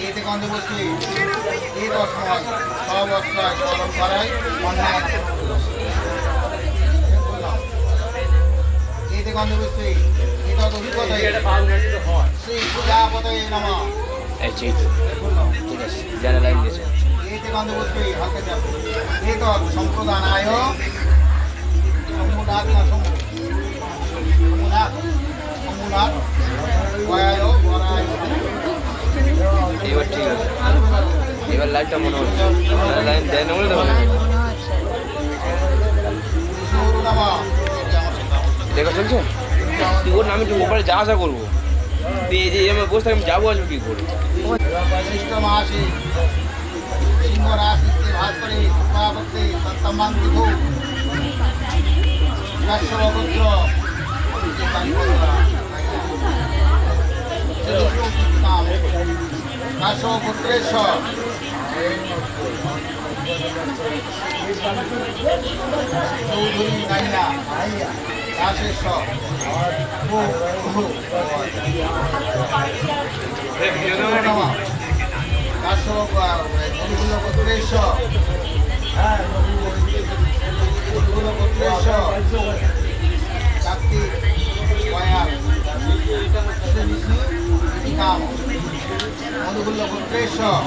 এতে গন্ধে বসলি এই অসময় সব অবস্থায় পালন করাই অন্যায় এতে গন্ধে বসলি এটা তো অভিজ্ঞতাই শ্রী পূজাপতয়ে নমঃ ঠিক আছে জানা লাইন দিয়েছে এতে গন্ধে বসলি হালকা চাপ এই তো সম্প্রদানায় সমুদাত না সমুদাত সমুদাত গয়ায় গড়ায় এবার ঠিক আছে এবার লাইটটা মনে হচ্ছে লাইন দেয় না বলে তো দেখা চলছে তুই ওর আমি একটু ওপারে যা আসা করবো তুই এই যে আমার বসে আমি যাবো আসবো কী করে মাসি সিংহ রাশিতে ভাস করে কৃপাবর্তে সত্তমান বিধু বিশ্বপুত্র কাশ্যপুত্রেশ্বর চৌধুরী নাইয়া রাশেশ্বর কাশ্যপুত্রেশ্বর কার্তিক কয়াল কাম মধুকুল্লপুত্রেশ্বর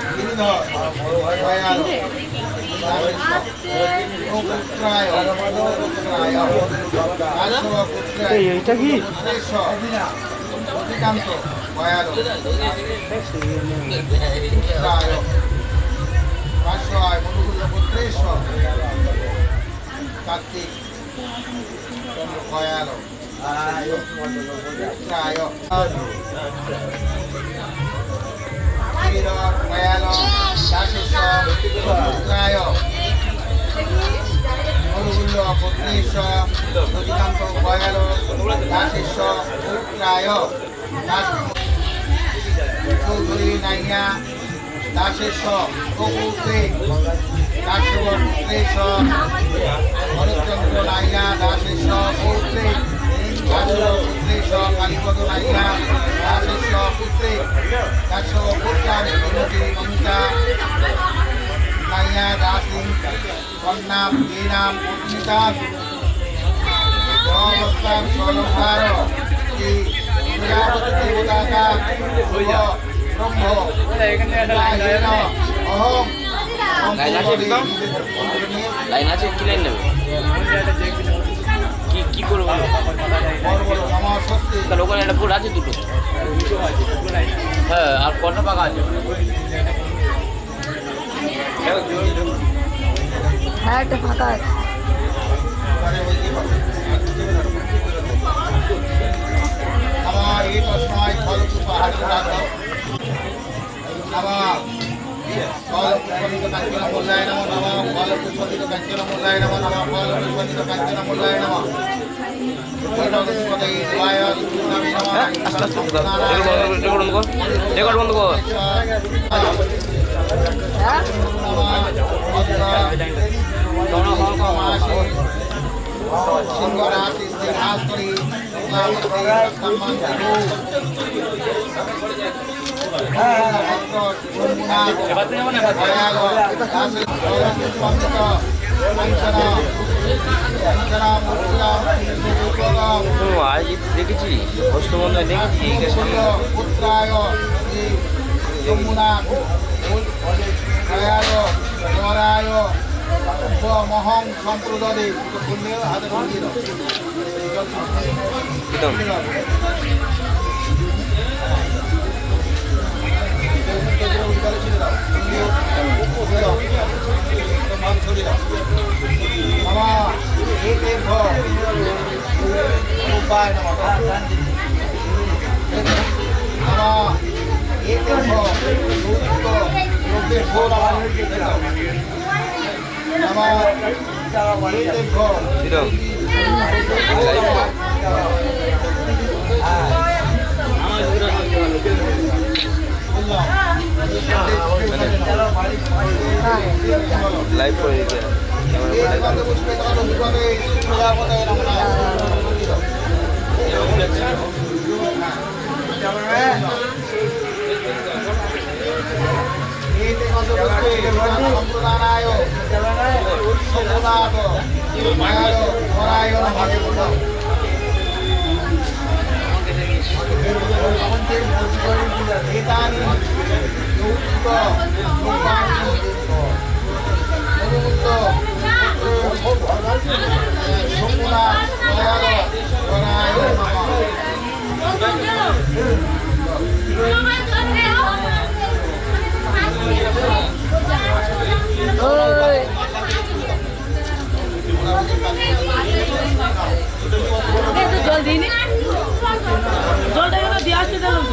গিরিধর কয়াল পুত্রায় এইটা কি পুত্রেশ্বর অধিকান্ত কয়াল পুত্রায় কাশ্যয় মধুকুল্লপুত্রেশ্বর কার্তিক কয়াল পুত্রায় গিরিধর কয়াল দাসেশ্বর পুত্রায় মধুকুল্লপুত্রেশ্বর অধিকান্ত কয়াল দাসেশ্বর পুত্রায় নাইয়া দাসেশ কৌপুত্রে দাসবত্রেশ ভরতচন্দ্র নাইয়া দাসেশ কৌপুত্রে দাসপুত্রেশ কালীপদ নাইয়া দাসেশ পুত্রে দাসপুত্রান বিনতি মমিতা নাইয়া দাসিং কন্যাম দীনাম পত্নিতাম অবস্থান সলঙ্কার শ্রী প্রজাপতি দেবতাকা শুভ ব্রহ্ম অহম লাইন আছে কি লাইন নেবে কি করবো তাহলে ওখানে একটা বোর্ড আছে দুটো হ্যাঁ আর কটা পাকা আছে হ্যাঁ একটা ফাঁকা আছে আমার এই প্রশ্নয় ফলপুষ্প হাতে রাখো আমার ফলপুষ্পিত কাঞ্চন মূল্যায় নমঃ নমঃ ফলপুষ্পিত কাঞ্চন মূল্যায় নমঃ নমঃ ফলপুষ্পিত কাঞ্চন মূল্যায় নমঃ রেকর্ড বন্ধ কর সিংহরাশি সিংহাসরি আজ দেখেছি অষ্টবন্ধনে দেখেছি পুত্রায় যমুনা বরায় মহং সম্প্রদায় হাতে ঢুকিয়ে দাও লাইভ করে দিতে জল দিইনি জলটা এখানে দিয়ে আসতে দিলাম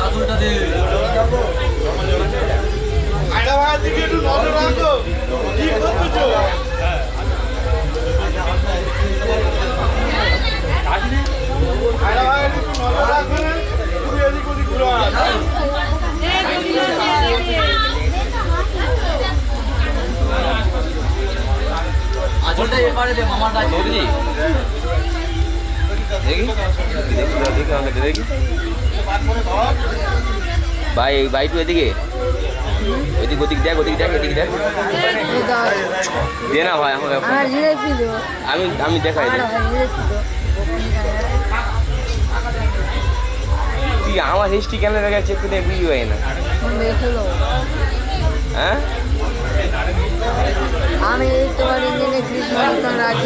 আঁচলটা দে আঁচলটা এবারে দে মামার কাছে দেখি দেখি ভাই ভাই তুই এদিকে ওদিক দেখ এদিকে দেখ দে না ভাই আমাকে আমি দেখাই তুই আমার হিস্ট্রি কেন দেখা চেক করে বুঝি হয় না হ্যাঁ আমি তোমার ইঞ্জিনে কৃষ্ণ রাজ্য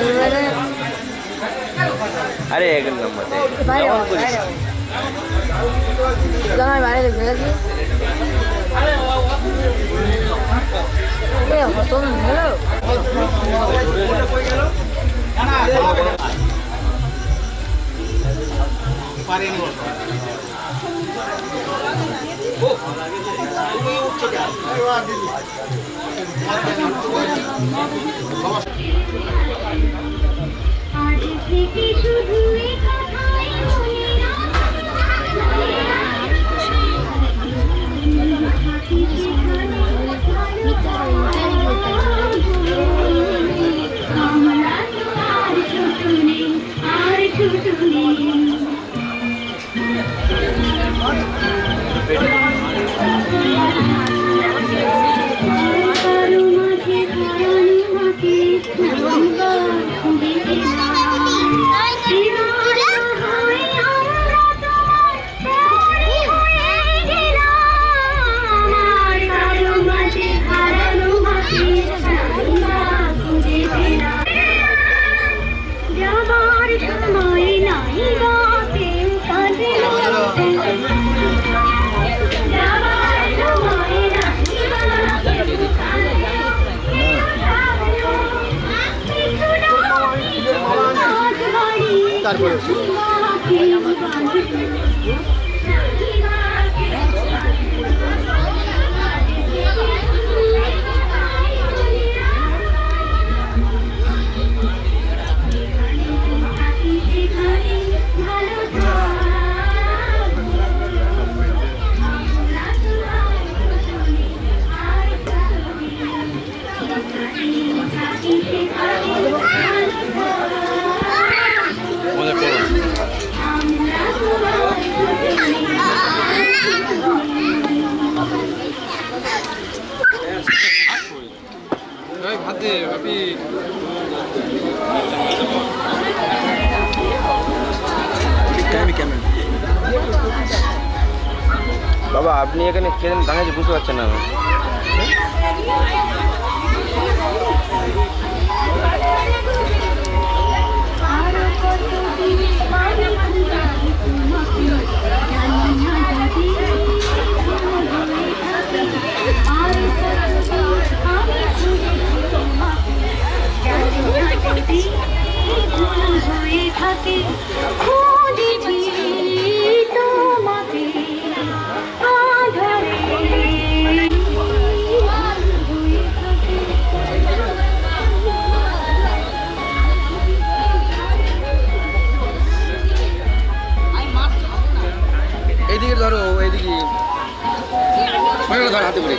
আরে এক নম্বর তোমার বাইরে ঘুরেছি বাবা আপনি এখানে কেন দাঁড়িয়েছে বুঝতে পারছেন না আমি এইদিকে ধরো এইদিকে ধর হাতে করে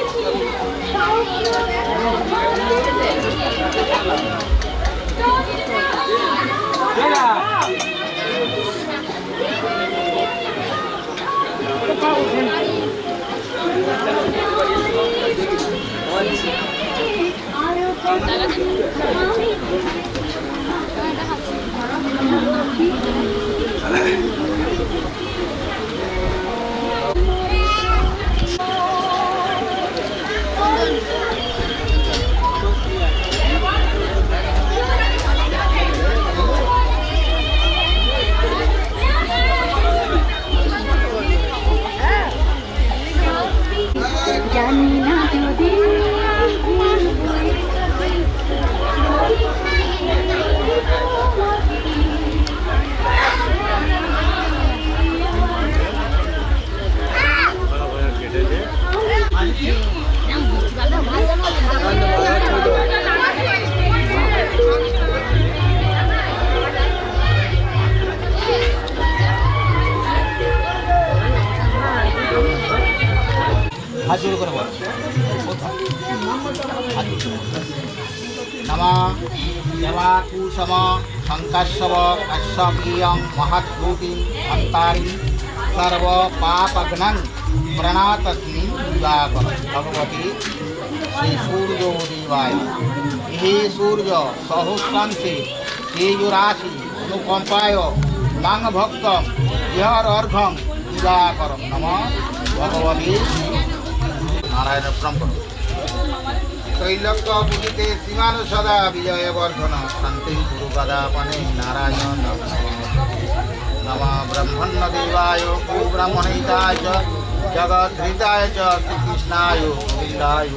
नमः देवाकुशम शङ्कर्षव अश्वकीयं महद्भूतिं हन्तारि सर्वपापघ्नं प्रणातस्मि दिवाकर भगवती श्री सूर्योदेवाय। हे सूर्य सहस्रांशे तेजोराशि अनुकंपाय मांग भक्तम यहर अर्घम दिवाकरम नमः भगवती नारायण प्रणाम। त्रैलोक्य पूजिते सीमान सदा विजय वर्धन शांति गुरु गदापने नारायण नमः ब्रह्मण्य देवाय गो ब्राह्मणिताय च जगद्धृताय च श्रीकृष्णाय गोविन्दाय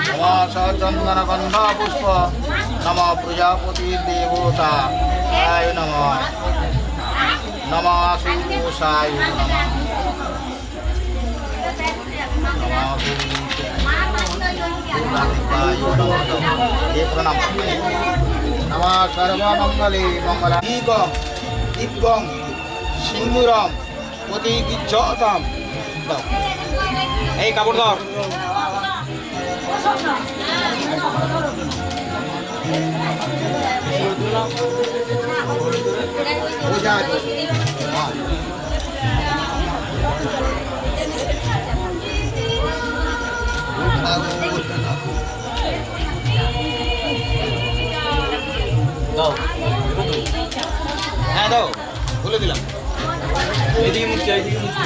नमः चंदन गंध पुष्प नमः प्रजापति देवताय नमः नमः सुदोषाय नमः ये प्रणाम नमः सर्वमंगले मंगला दिव्यं सिंदूरम প্রতিগৃহ্যতাম এই কাপড় দাও পূজা দাও হ্যাঁ দাও বলে দিলাম এদিকে মুখছে এইদিকে মুখছে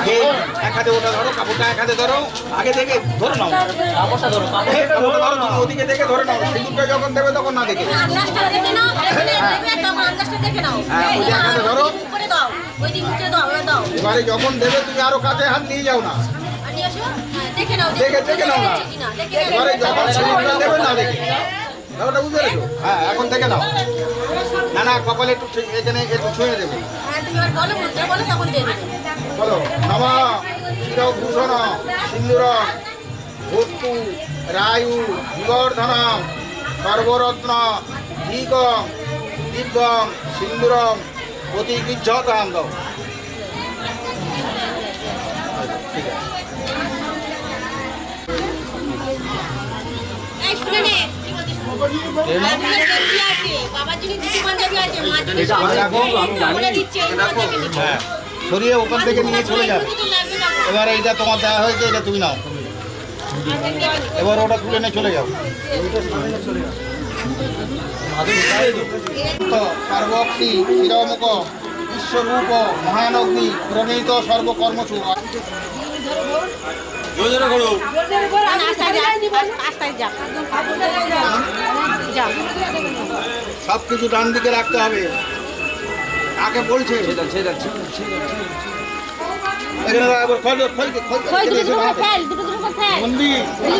আগে এক হাতে ওটা ধরো কাপড়টা এক হাতে ধরো আগে দেখে ধরে নাও কাপড়টা ধরো কাপড়টা ধরো তুমি ওদিকে দেখে ধরে নাও সিঁদুরটা যখন দেবে তখন না দেখে আন্দাজটা দেখে নাও এখানে দেবে তখন আন্দাজটা দেখে নাও হ্যাঁ ওই এক হাতে ধরো উপরে দাও ওই দিক নিচে দাও ওই দাও এবারে যখন দেবে তুমি আরো কাছে হাত নিয়ে যাও না আর নিয়ে আসো হ্যাঁ, দেখে নাও দেখে নাও না দেখে এবারে যখন সিঁদুরটা দেবে না দেখে ব্যাপারটা বুঝতে পেরেছো হ্যাঁ এখন থেকে নাও না না কপালে একটু এখানে একটু ছুঁয়ে দেবে হ্যাঁ তুমি আর বলো মুদ্রা বলো তখন দিয়ে দেবে বলো নমঃ শিরভূষণ সিন্দুর ভূতু রায়ু বিবর্ধনম সর্বরত্ন ধীক দিব্যং সিন্দুরম প্রতিগৃহ্যতাম দাও এই শুনে নে কি বলছিস বাবার জন্য কিছু পাঞ্জাবি আছে মার জন্য এটা আমি রাখবো, আমি জানি। বলে দিচ্ছি এই মার থেকে নিতে হ্যাঁ সরিয়ে ওখান থেকে নিয়ে চলে যাবে কিছু লাগবে না এবার এইটা তোমার দেওয়া হয়েছে এটা তুমি নাও এবার ওটা তুলে নিয়ে চলে যাও সর্বক্ষী শিরমুখ বিশ্বরূপ মহানগ্নি প্রণীত সর্বকর্মসু জোরে জোরে করো সব কিছু ডান দিকে রাখতে হবে কাকে বলছে এখানে দাও, এবার খোল খোল খোল ওই দুটো দুটো করে ফেল দুটো দুটো করে ফেল বন্দি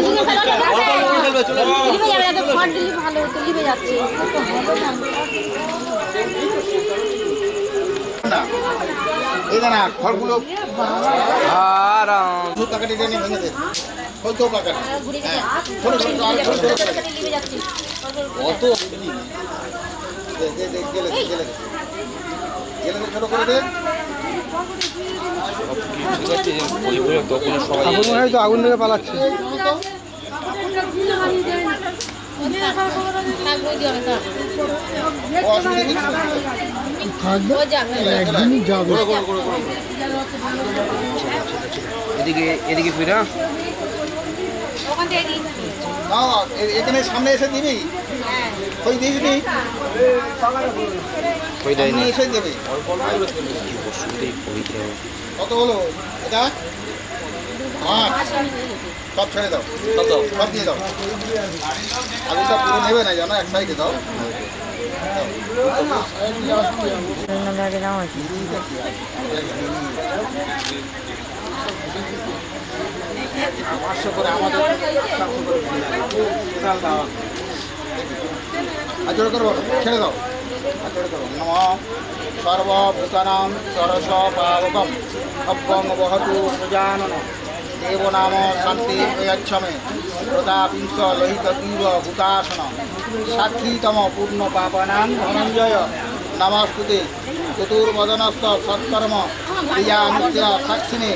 দুটো ফেল চলবে চলে লিভে যাবে এত ফট দিলি ভালো হতো লিভে যাচ্ছে না এই না খড়গুলো আরাম শুধু টাকাটি টেনে ভেঙে দে খোল তো পাকাটা হ্যাঁ ছোট ছোট আর ছোট ছোট করে লিভে যাচ্ছে অত দে দে দে গেলে দে গেলে দে গেলে দে ছোট করে দে ঠিক আছে পরিবারে তখন সবাই এখন মনে হয় তো আগুন থেকে পালাচ্ছে থাকবে দিও না অসুবিধা কিছু ও যাবে একদিনই যাবে এদিকে ফিরা ওখান থেকে দিই না এখানে সামনে এসে দিবি হ্যাঁ কই দিস নি কই দেয় সামনে না এসে দেবে কত হলো এটা 5 সব ছেড়ে দাও সব দিয়ে দাও আলুটা পুরো নেবে না জানো এক সাইডে দাও পাঁচশো করে আমাদের আচরণ করবো ছেড়ে দাও আচরণ করো নম সর্বভূতানাং সরস পাবকম অব্যং বহতু প্রজানন দেব নাম শান্তি প্রয়চ্ছমে প্রতাপিংস লোহিত তীব ভূতাসন সাক্ষীতম পূর্ণ পাপানাং ধনঞ্জয় নমস্তুতে চতুর্বদনস্থ সৎকর্ম প্রিয়া নিত্য সাক্ষিণে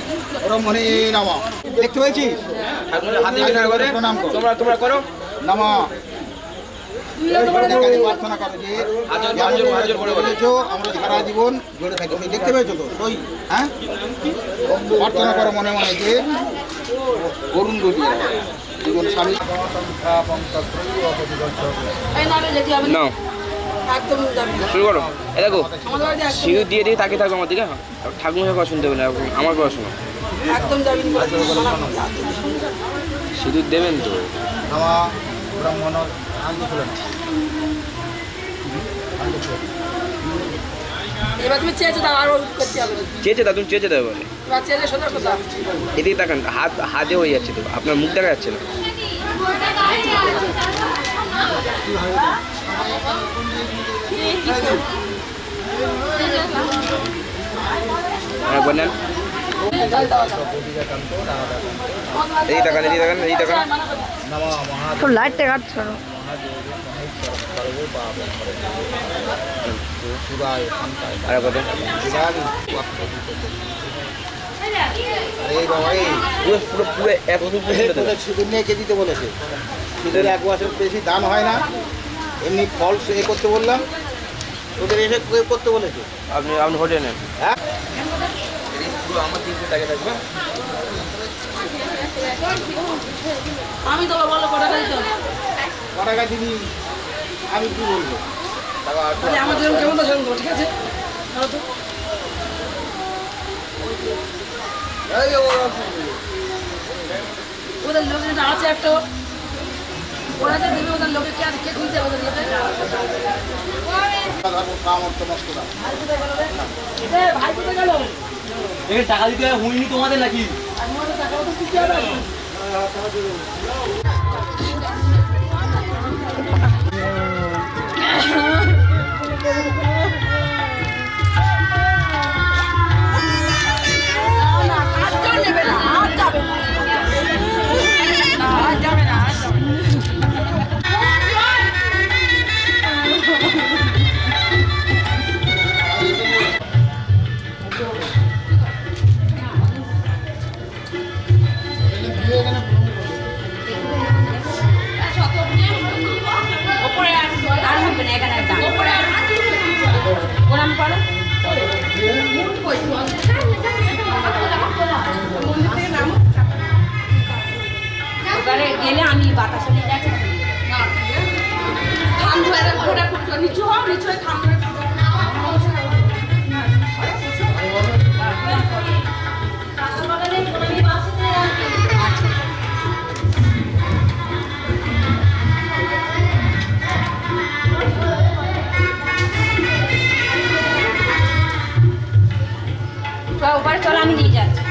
ব্রহ্মণে নমঃ। দেখতে পেয়েছিস? প্রণাম করো। তোমরা করো। নমঃ। কাছে প্রার্থনা করো যে বলেছো আমরা সারা জীবন জুড়ে থাকি। দেখতে পেয়েছো তো ওই হ্যাঁ প্রার্থনা করো মনে মনে যে অরুণ গতি জীবন স্বামী না শুরু করো। এ দেখো সিঁদুর দিয়ে দিয়ে তাকিয়ে থাকো আমার দিকে। ঠাকুমার কথা শুনতে হবে না, আমার কথা শোনো। সিঁদুর দেবেন তো? আমার ব্রাহ্মণ এবার তুমি চেয়েছো দাও আরো করতে হবে। চেয়েছে দাও, তুমি চেয়েছে দাও এবারে। এবার চেয়েছে সোজা কথা। এদিকে তাকান, হাতে হয়ে যাচ্ছে তো, আপনার মুখ দেখা যাচ্ছে না। বলেন এই তাকান, এই তাকান, এই তাকান। লাইটটা কাটছো আর কত? সিঁদুর নিয়ে কে দিতে বলেছে? সিঁদুর 1 বছর বেশি দান হয় না, এমনি ফলস এ করতে বললাম, তোদের এসে করতে বলেছে। আপনি হোটেল নেন। হ্যাঁ আমার দিকে তাকে থাকবে। আমি তো বলো কটা দিতে হবে। কটা গাছ দিবি আমি কি বলবো? আমার যেরকম কেমন তো সেরকম ঠিক আছে। ওদের লোকের আছে একটা, ওরা যে দেবে ওদের লোকে কে আছে, কে খুলতে হবে ওদের লোকে? ভাই কোথায় গেল? এখানে টাকা দিতে হয়নি তোমাদের নাকি? গেলে আমি বাতাসে নিয়ে যাচ্ছি নিচু হও, নিচু হয়ে থাম ধরে ওপারে চলো, আমি নিয়ে যাচ্ছি।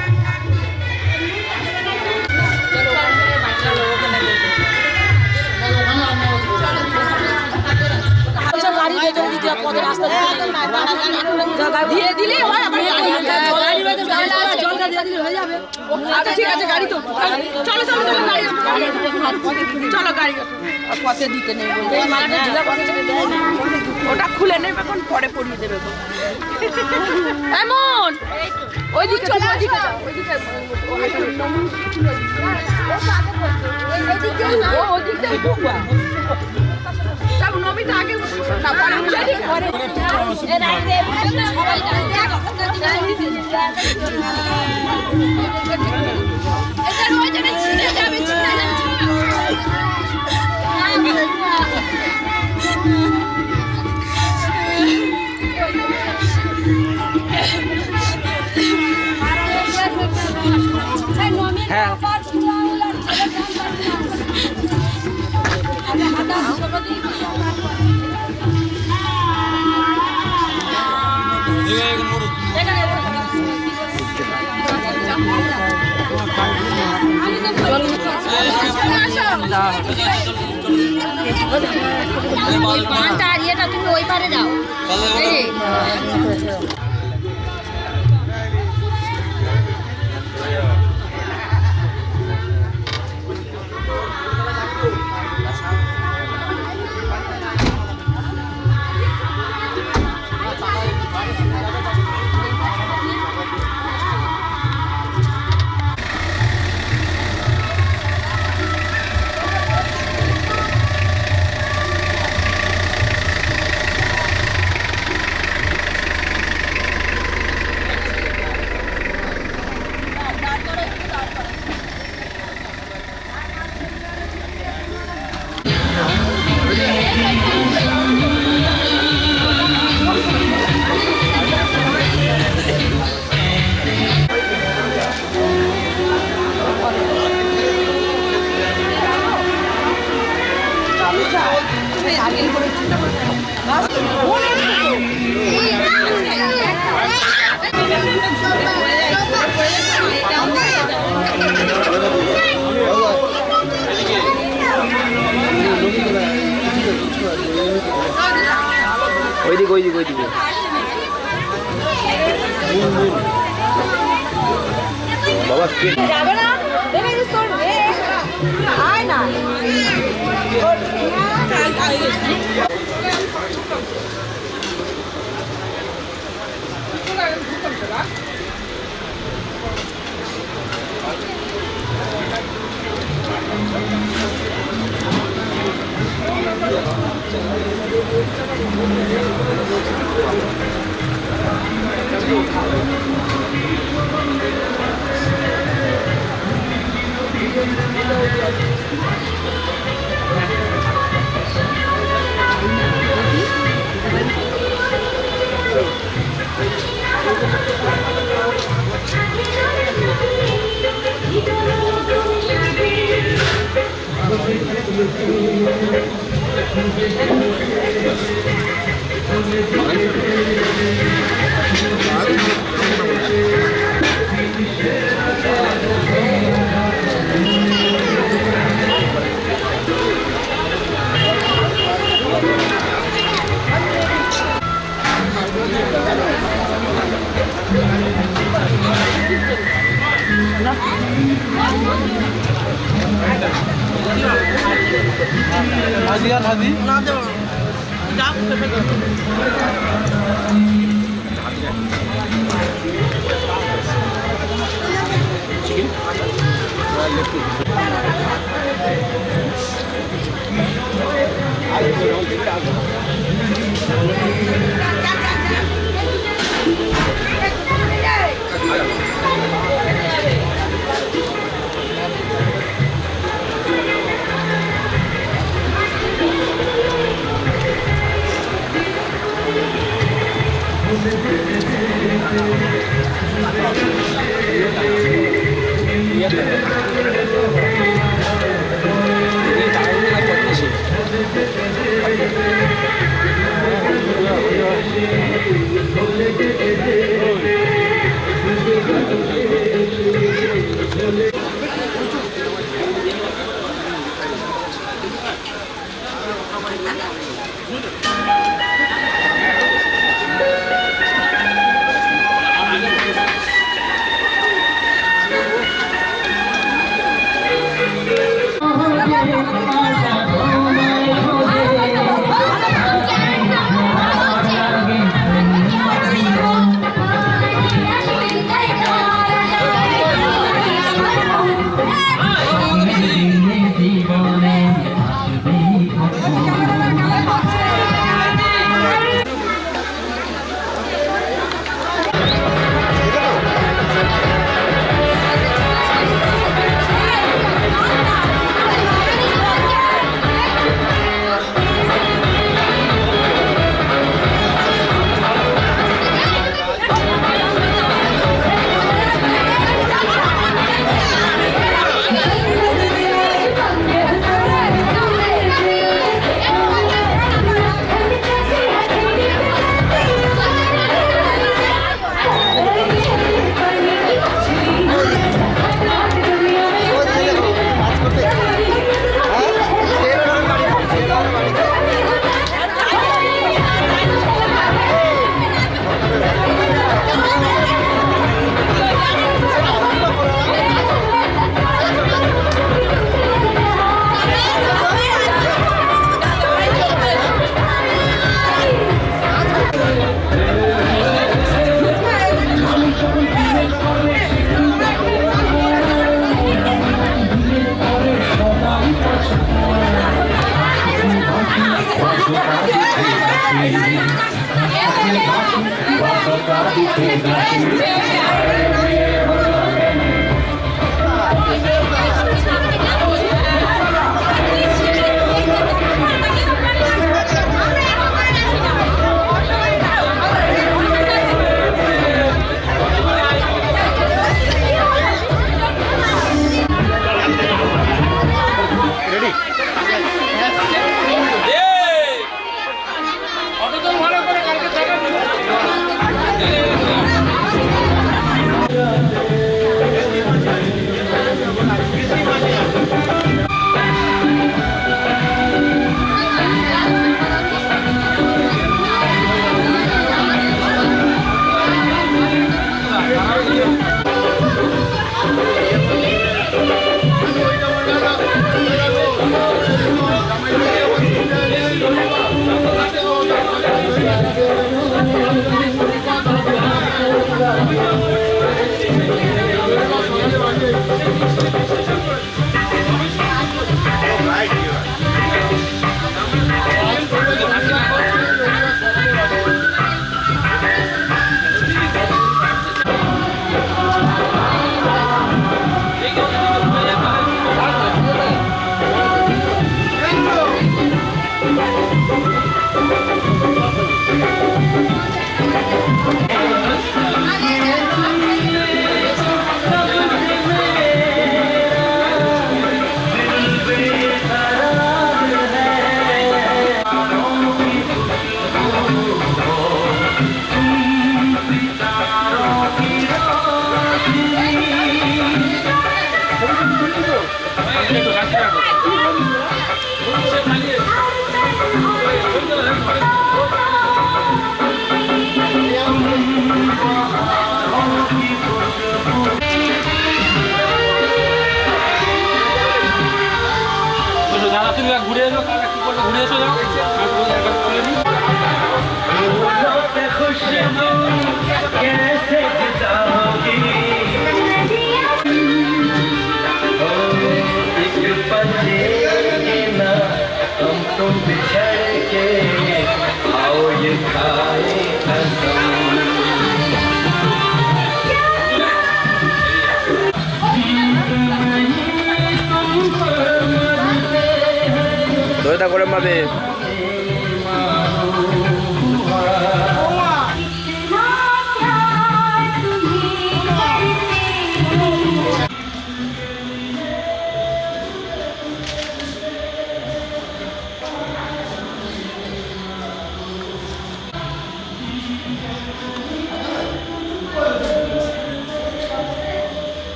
দিয়ে দিলে ঠিক আছে, গাড়ি তো চলো চলো চলো চলো গাড়ি পথে দিতে নেই, ওটা খুলে নেবে এখন, পরে পরিয়ে দেবে এমন। ওইদিকে নমিতা আগে ওই পানটা আর ইয়েটা তুমি ওই পারে যাও। দিব বাবা কে যাবে না দেবে তোর আয় না না দেবো যা দাদা তুমি ঘুরে এসো, কি করবে ঘুরে এসো যাও, তুলে দিই। দইটা করে মাবে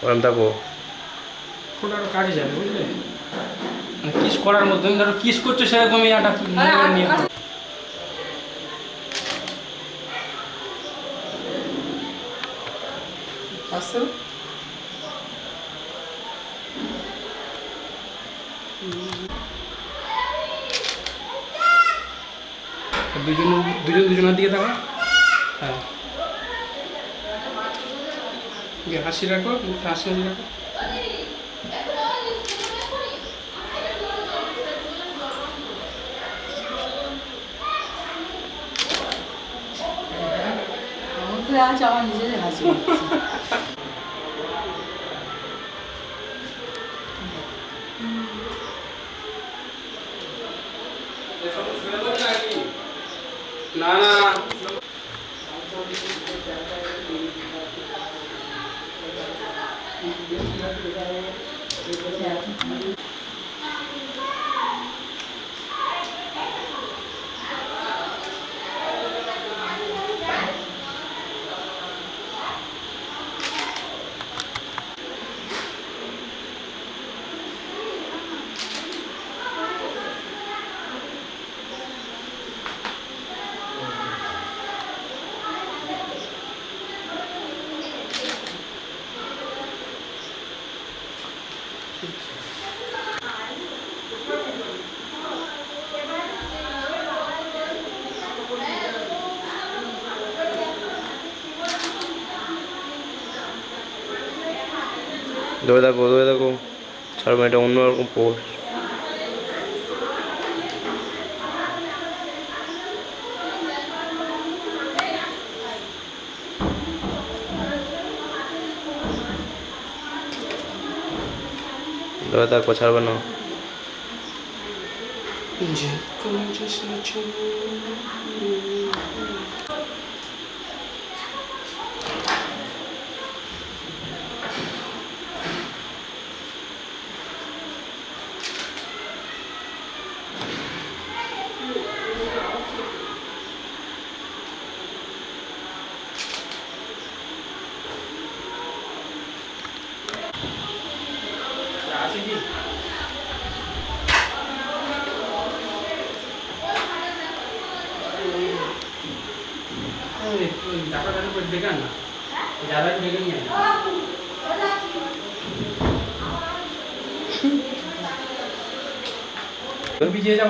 ওরম থাকো ওটা আরো কাজে যাবে বুঝলে, মানে কিস করার মধ্যে তুমি ধরো কিস করছো সেরকমই একটা নিয়ে আসছে দুজনের দিকে থাকো। হ্যাঁ হাসি রাখো, হাসি রাখো। আমার নিজেদের হাসি না না দই দেখো ছাড়বো, এটা অন্যরকম পোস্ট। দই দেখো ছাড়বে না। বেকার না যারা বেকার নিয়ে ভিজিয়ে যাও,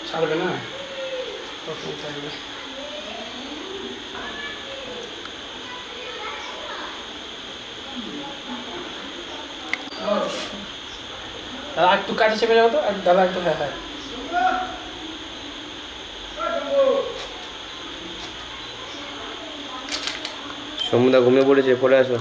ছাড়বে না থাকবে। দাদা একটু কাছে চেপে যাবো তো, দাদা একটু। হ্যাঁ হ্যাঁ সমুদা ঘুমিয়ে পড়েছে, পড়ে আসো।